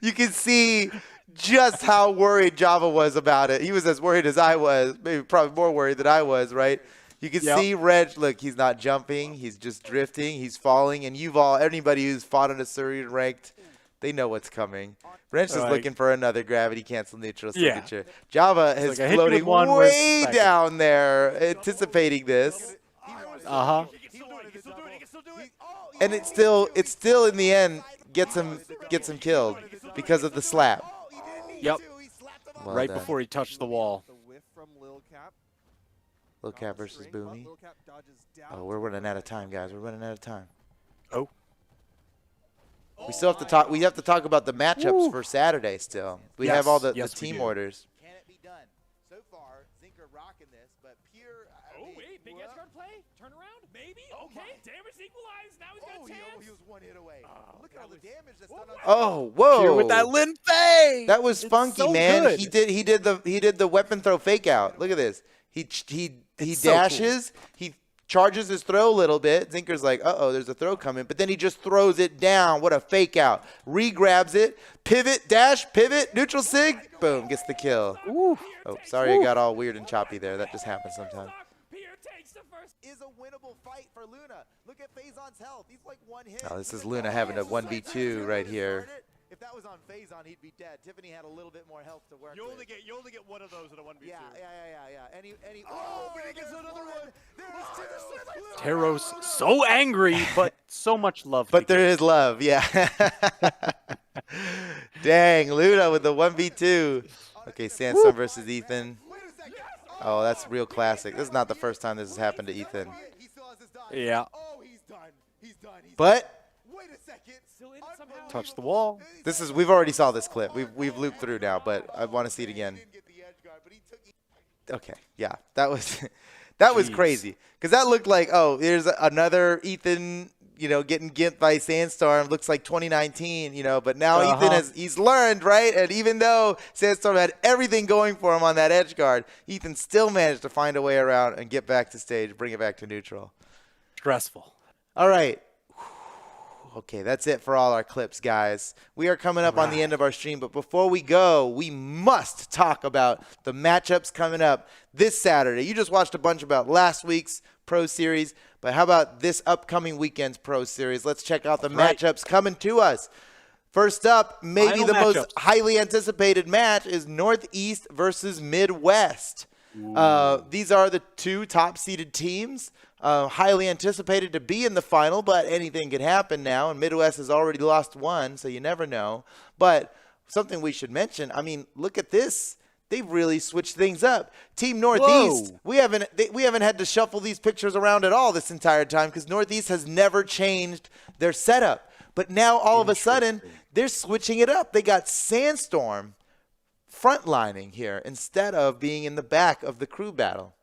You can see just how worried Java was about it. He was as worried as I was, maybe probably more worried than I was, right? You can see Reg, look, he's not jumping. He's just drifting. He's falling. And anybody who's fought on a Syrian ranked, they know what's coming. Wrench is looking for another gravity cancel neutral signature. Java is floating way down there, anticipating this. And it's still in the end gets him killed because of the slap. Yep. Well right done. Before he touched the wall. Lil Cap versus Boomy. Oh, we're running out of time, guys. We're running out of time. Oh. We still have to talk. We have to talk about the matchups for Saturday. Still, we have all the team orders. Can it be done? So far, Zinker rocking this, but Pure. Wait, big edge guard play, turn around, maybe. Okay, damage equalized. Now he's got a chance. He was 1 hit away. Look at all the damage that's done. Oh, whoa! Pure with that Lin Fei. That was funky, so man. Good. He did the weapon throw fake out. Look at this. He dashes. So cool. He charges his throw a little bit. Zinker's like, uh-oh, there's a throw coming. But then he just throws it down. What a fake out. Re-grabs it. Pivot, dash, pivot, neutral sig. Boom, gets the kill. Ooh. Oh, sorry it got all weird and choppy there. That just happens sometimes. Is a winnable fight for Luna. Look at Faison's health. He's like 1 hit. Oh, this is Luna having a 1v2 right here. If that was on Faison, he'd be dead. Tiffany had a little bit more health to work You with. only get one of those in a 1v2. Yeah. But he gets another one. Teros so angry, but so much love. But there is love, yeah. Dang, Luna with the 1v2. Okay, Sandstorm versus Ethan. Oh, that's real classic. This is not the first time this has happened to Ethan. Yeah. Oh, he's done. He's done. But Wait a second. Touch the wall. we've already saw this clip. We've looped through now, but I want to see it again. Okay, yeah, that was crazy because that looked like, oh, here's another Ethan, getting gimped by Sandstorm. Looks like 2019, but now Ethan he's learned, right? And even though Sandstorm had everything going for him on that edge guard, Ethan still managed to find a way around and get back to stage, bring it back to neutral. Stressful. All right. Okay, that's it for all our clips, guys. We are coming up on the end of our stream, but before we go, we must talk about the matchups coming up this Saturday. You just watched a bunch about last week's Pro Series, but how about this upcoming weekend's Pro Series? Let's check out the matchups coming to us. First up, maybe the most highly anticipated match is Northeast versus Midwest. These are the 2 top-seeded teams. Highly anticipated to be in the final, but anything could happen now. And Midwest has already lost 1, so you never know. But something we should mention, I mean, look at this. They've really switched things up. Team Northeast, we haven't had to shuffle these pictures around at all this entire time because Northeast has never changed their setup. But now all of a sudden, they're switching it up. They got Sandstorm frontlining here instead of being in the back of the crew battle.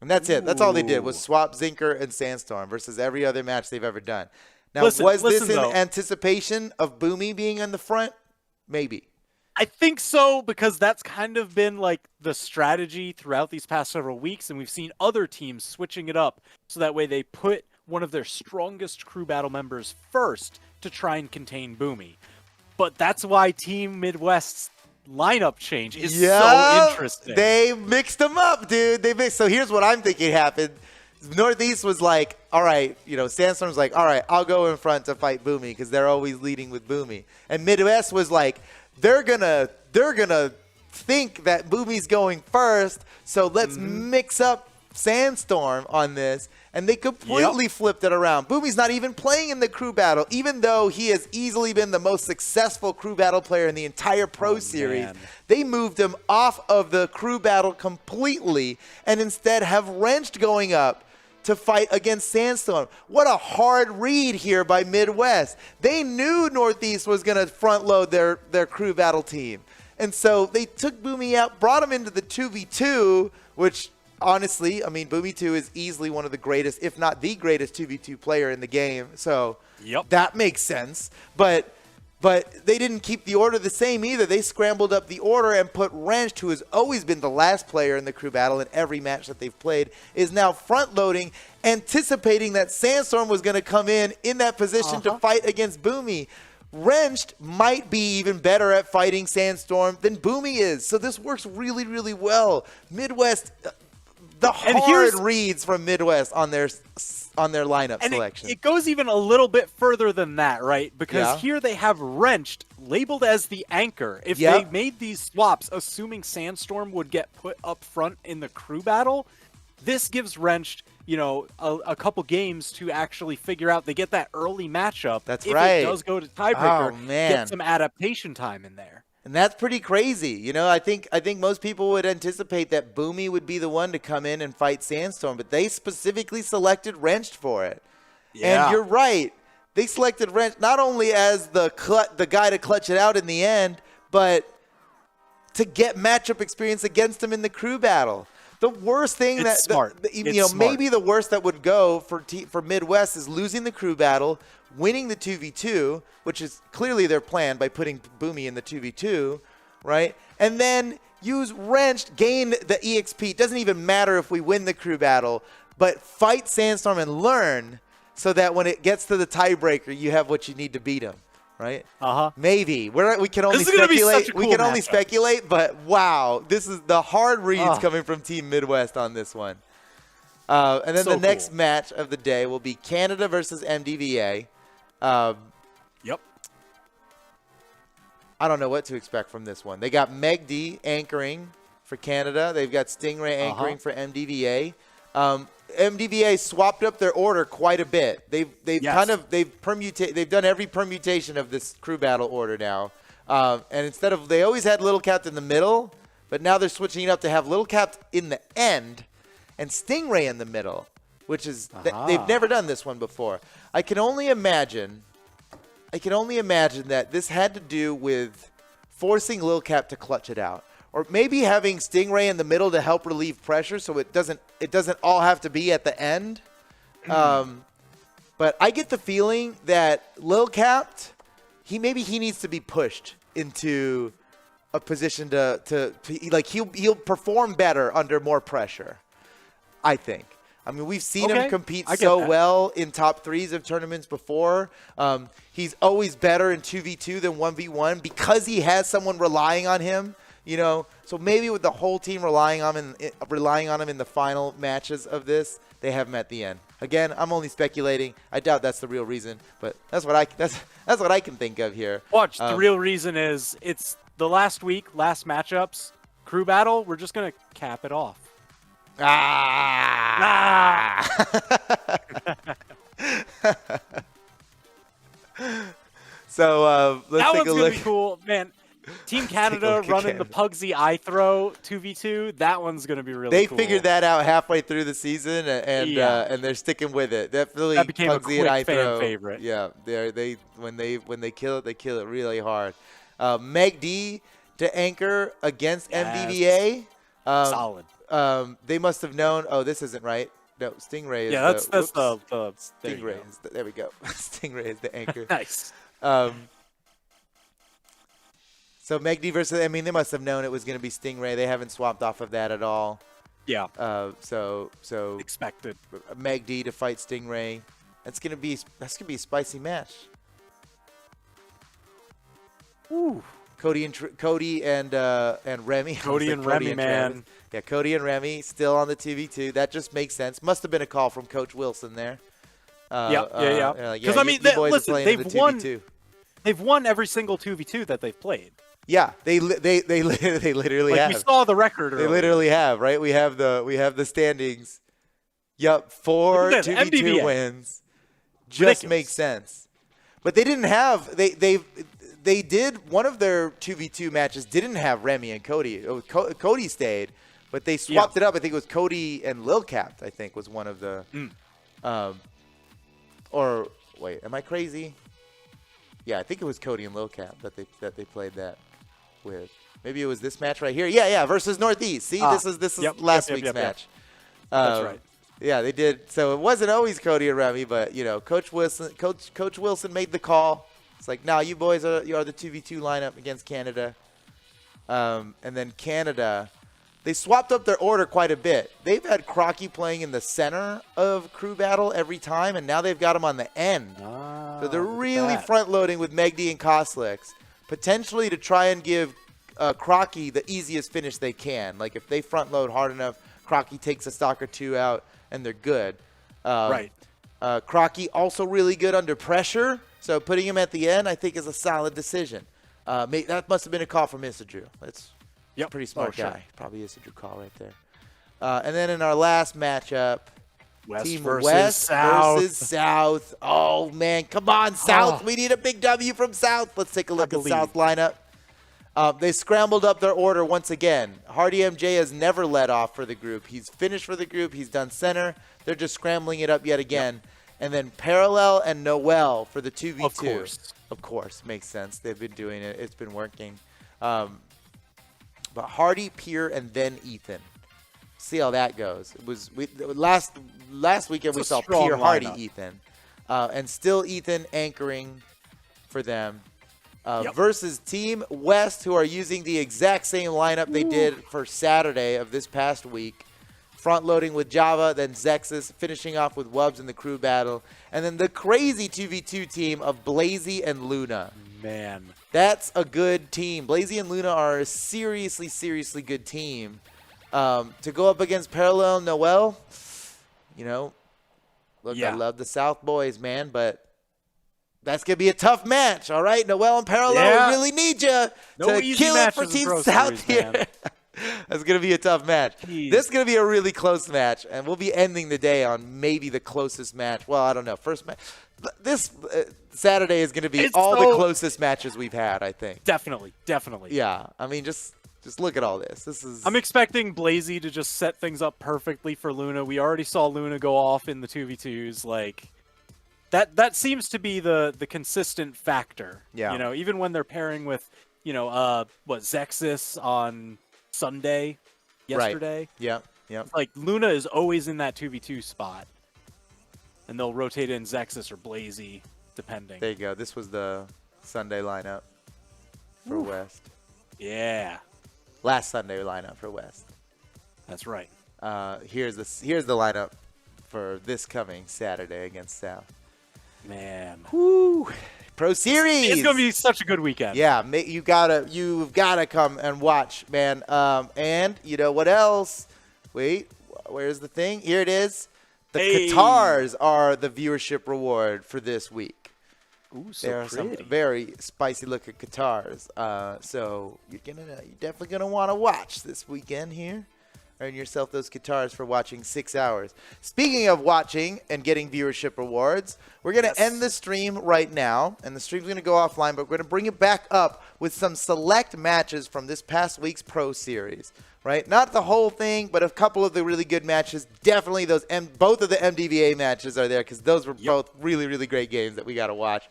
And that's it. That's all they did was swap Zinker and Sandstorm versus every other match they've ever done. Now, was this in anticipation of Boomy being on the front? Maybe. I think so, because that's kind of been like the strategy throughout these past several weeks, and we've seen other teams switching it up so that way they put one of their strongest crew battle members first to try and contain Boomy. But that's why Team Midwest's lineup change is so interesting. They mixed them up, dude. So here's what I'm thinking happened. Northeast was like, all right, Sandstorm's like, all right, I'll go in front to fight Boomy because they're always leading with Boomy. And Midwest was like, they're gonna think that Boomy's going first, so let's mix up Sandstorm on this. And they completely flipped it around. Boomy's not even playing in the crew battle, even though he has easily been the most successful crew battle player in the entire Pro Series. Man. They moved him off of the crew battle completely and instead have Wrenched going up to fight against Sandstorm. What a hard read here by Midwest. They knew Northeast was going to front load their crew battle team. And so they took Boomy out, brought him into the 2v2, which honestly, I mean, Boomy 2 is easily one of the greatest, if not the greatest 2v2 player in the game. So that makes sense. But But they didn't keep the order the same either. They scrambled up the order and put Wrenched, who has always been the last player in the crew battle in every match that they've played, is now front-loading, anticipating that Sandstorm was going to come in that position to fight against Boomy. Wrenched might be even better at fighting Sandstorm than Boomy is. So this works really, really well. Midwest, the hard reads from Midwest on their lineup selection. It goes even a little bit further than that, right? Because here they have Wrenched labeled as the anchor. If they made these swaps, assuming Sandstorm would get put up front in the crew battle, this gives Wrenched, you know, a couple games to actually figure out. They get that early matchup. That's if right. It does go to tiebreaker, Oh, man. get some adaptation time in there. And that's pretty crazy. You know, I think most people would anticipate that Boomy would be the one to come in and fight Sandstorm, but they specifically selected Wrenched for it. Yeah. And you're right. They selected Wrenched not only as the guy to clutch it out in the end, but to get matchup experience against him in the crew battle. The worst thing maybe the worst that would go for Midwest is losing the crew battle, winning the 2v2, which is clearly their plan by putting Boomy in the 2v2, right? And then use Wrenched, gain the EXP. It doesn't even matter if we win the crew battle, but fight Sandstorm and learn so that when it gets to the tiebreaker, you have what you need to beat him. Right? Maybe. We can only speculate. We can only speculate, but wow, this is the hard reads coming from Team Midwest on this one. And then the next match of the day will be Canada versus MDVA. Yep. I don't know what to expect from this one. They got Meg D anchoring for Canada. They've got Stingray anchoring for MDVA. MDVA swapped up their order quite a bit. They've done every permutation of this crew battle order now. And instead of, they always had Little Capped in the middle, but now they're switching it up to have Little Capped in the end and Stingray in the middle, which is they've never done this one before. I can only imagine that this had to do with forcing Lil Cap to clutch it out. Or maybe having Stingray in the middle to help relieve pressure so it doesn't all have to be at the end. But I get the feeling that Lil Capped, he needs to be pushed into a position to he'll perform better under more pressure, I think. I mean, we've seen him compete so well in top threes of tournaments before. He's always better in 2v2 than 1v1 because he has someone relying on him. You know, so maybe with the whole team relying on him in the final matches of this, they have him at the end. Again, I'm only speculating. I doubt that's the real reason, but that's what I can think of here. Watch, the real reason is it's the last matchups, crew battle. We're just gonna cap it off. So let's take a look. That one's gonna be cool, man. Team Canada running the Pugsy eye throw 2v2. That one's going to be really cool. They figured that out halfway through the season, and they're sticking with it. Definitely that became Pugsy a quick eye fan throw. favorite. Yeah, when they kill it, they kill it really hard. Meg D to anchor against MDVA. Solid. They must have known. Oh, this isn't right. No, Stingray is that's the Stingray. There we go. Stingray is the anchor. Nice. So Meg D versus, I mean, they must have known it was going to be Stingray. They haven't swapped off of that at all. Yeah. So expected. Meg D to fight Stingray. That's gonna be a spicy match. Ooh. Cody and Remy. Cody and Remy, man. Yeah, Cody and Remy still on the 2v2. That just makes sense. Must have been a call from Coach Wilson there. Yeah. Because I mean, listen, they've won every single 2v2 that they've played. Yeah, they literally have. We saw the record earlier. They literally have, right? We have the standings. Yep, 4 2v2 wins. Just makes sense. But they didn't have they did one of their 2v2 matches didn't have Remy and Cody. Cody stayed, but they swapped it up. I think it was Cody and Lil Capped, I think was one of the or wait, am I crazy? Yeah, I think it was Cody and Lil Cap that they played that with. Maybe it was this match right here. Yeah, versus Northeast. See, this is last week's match. That's right. Yeah, they did. So it wasn't always Cody and Remy, but you know, Coach Wilson made the call. It's like, no, you boys are the 2v2 lineup against Canada. And then Canada, they swapped up their order quite a bit. They've had Crocky playing in the center of crew battle every time, and now they've got him on the end. So they're really front-loading with Megdi and Koslix, potentially to try and give Crocky the easiest finish they can. Like, if they front-load hard enough, Crocky takes a stock or two out, and they're good. Right. Crocky also really good under pressure, so putting him at the end, I think, is a solid decision. That must have been a call from Isidru. That's a pretty smart guy. Sure. Probably Isidru call right there. And then in our last matchup, Team West versus South. Oh, man. Come on, South. We need a big W from South. Let's take a look at South lineup. They scrambled up their order once again. Hardy MJ has never led off for the group. He's finished for the group. He's done center. They're just scrambling it up yet again. Yep. And then Parallel and Noel for the 2v2. Of course. Makes sense. They've been doing it. It's been working. But Hardy, Pierre, and then Ethan. See how that goes. It was last weekend we saw Pierre, Hardy, Ethan. And still Ethan anchoring for them. Versus Team West, who are using the exact same lineup they did for Saturday of this past week. Front-loading with Java, then Zexus, finishing off with Wubs in the crew battle. And then the crazy 2v2 team of Blazy and Luna. Man. That's a good team. Blazy and Luna are a seriously, seriously good team. To go up against Parallel and Noel, you know, look, I love the South boys, man, but that's going to be a tough match, all right? Noel and Parallel, we really need you to kill it for Team South here. That's going to be a tough match. Jeez. This is going to be a really close match, and we'll be ending the day on maybe the closest match. Well, I don't know. First match. This Saturday is going to be the closest matches we've had, I think. Definitely. Yeah. I mean, just look at all this. I'm expecting Blazy to just set things up perfectly for Luna. We already saw Luna go off in the 2v2s. Like, that seems to be the consistent factor. Yeah. You know, even when they're pairing with, Zexus on Sunday yesterday. Right. Yeah. Like, Luna is always in that 2v2 spot. And they'll rotate in Zexus or Blazy, depending. There you go. This was the Sunday lineup for West. Yeah. Last Sunday lineup for West. That's right. Here's the lineup for this coming Saturday against South. Man. Woo. Pro Series. It's gonna be such a good weekend. Yeah, you've gotta come and watch, man. And you know what else? Wait, where's the thing? Here it is. The Qatars are the viewership reward for this week. Ooh, so there are some very spicy looking Qatars. So you're definitely gonna want to watch this weekend here. Earn yourself those Qatars for watching 6 hours. Speaking of watching and getting viewership rewards, we're going to end the stream right now. And the stream's going to go offline, but we're going to bring it back up with some select matches from this past week's Pro Series. Right? Not the whole thing, but a couple of the really good matches. Definitely those, and both of the MDVA matches are there because those were both really, really great games that we got to watch.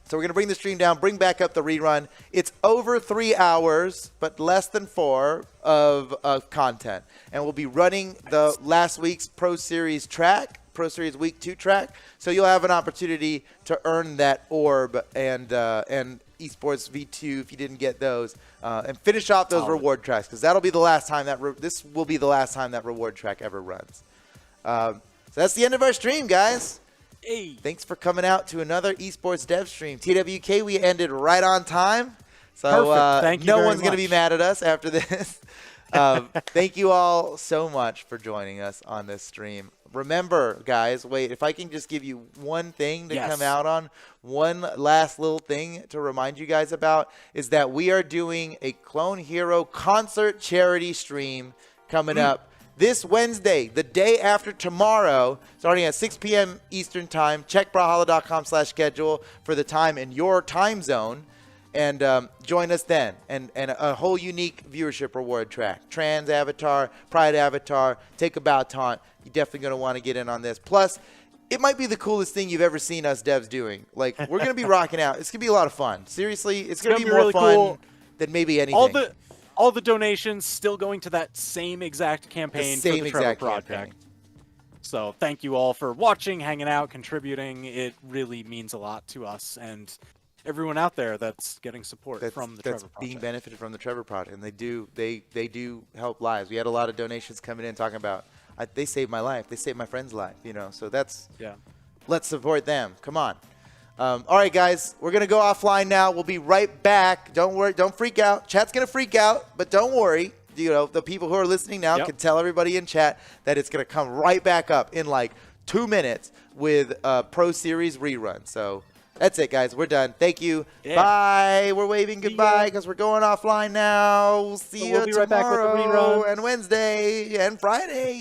So we're going to bring the stream down, bring back up the rerun. It's over 3 hours, but less than 4 of content. And we'll be running the last week's Pro Series track, Pro Series Week 2 track. So you'll have an opportunity to earn that orb and Esports V2 if you didn't get those. And finish off those reward tracks because that'll be the last time this will be the last time that reward track ever runs. So that's the end of our stream, guys. Hey. Thanks for coming out to another Esports Dev stream. TWK, we ended right on time. So no one's going to be mad at us after this. Thank you all so much for joining us on this stream. Remember, guys, wait, if I can just give you one thing to come out on, one last little thing to remind you guys about is that we are doing a Clone Hero concert charity stream coming up this Wednesday, the day after tomorrow, starting at 6 p.m. Eastern Time. Check Brawlhalla.com/schedule for the time in your time zone. And join us then. And a whole unique viewership reward track. Trans Avatar, Pride Avatar, Take a Bow Taunt. You're definitely going to want to get in on this. Plus, it might be the coolest thing you've ever seen us devs doing. Like, we're going to be rocking out. It's going to be a lot of fun. Seriously, it's going to be more really fun than maybe anything. All the donations still going to that same exact campaign for the Trevor Project. So thank you all for watching, hanging out, contributing. It really means a lot to us and everyone out there that's getting support from the Trevor Project. That's being benefited from the Trevor Project, and they do help lives. We had a lot of donations coming in talking about they saved my life, they saved my friend's life, you know. So that's let's support them. Come on. All right, guys, we're gonna go offline now. We'll be right back. Don't worry, don't freak out. Chat's gonna freak out, but don't worry. You know, the people who are listening now can tell everybody in chat that it's gonna come right back up in like 2 minutes with a Pro Series rerun. So. That's it, guys. We're done. Thank you. Yeah. Bye. We're waving goodbye because we're going offline now. We'll see you tomorrow right back with the rerun. And Wednesday and Friday.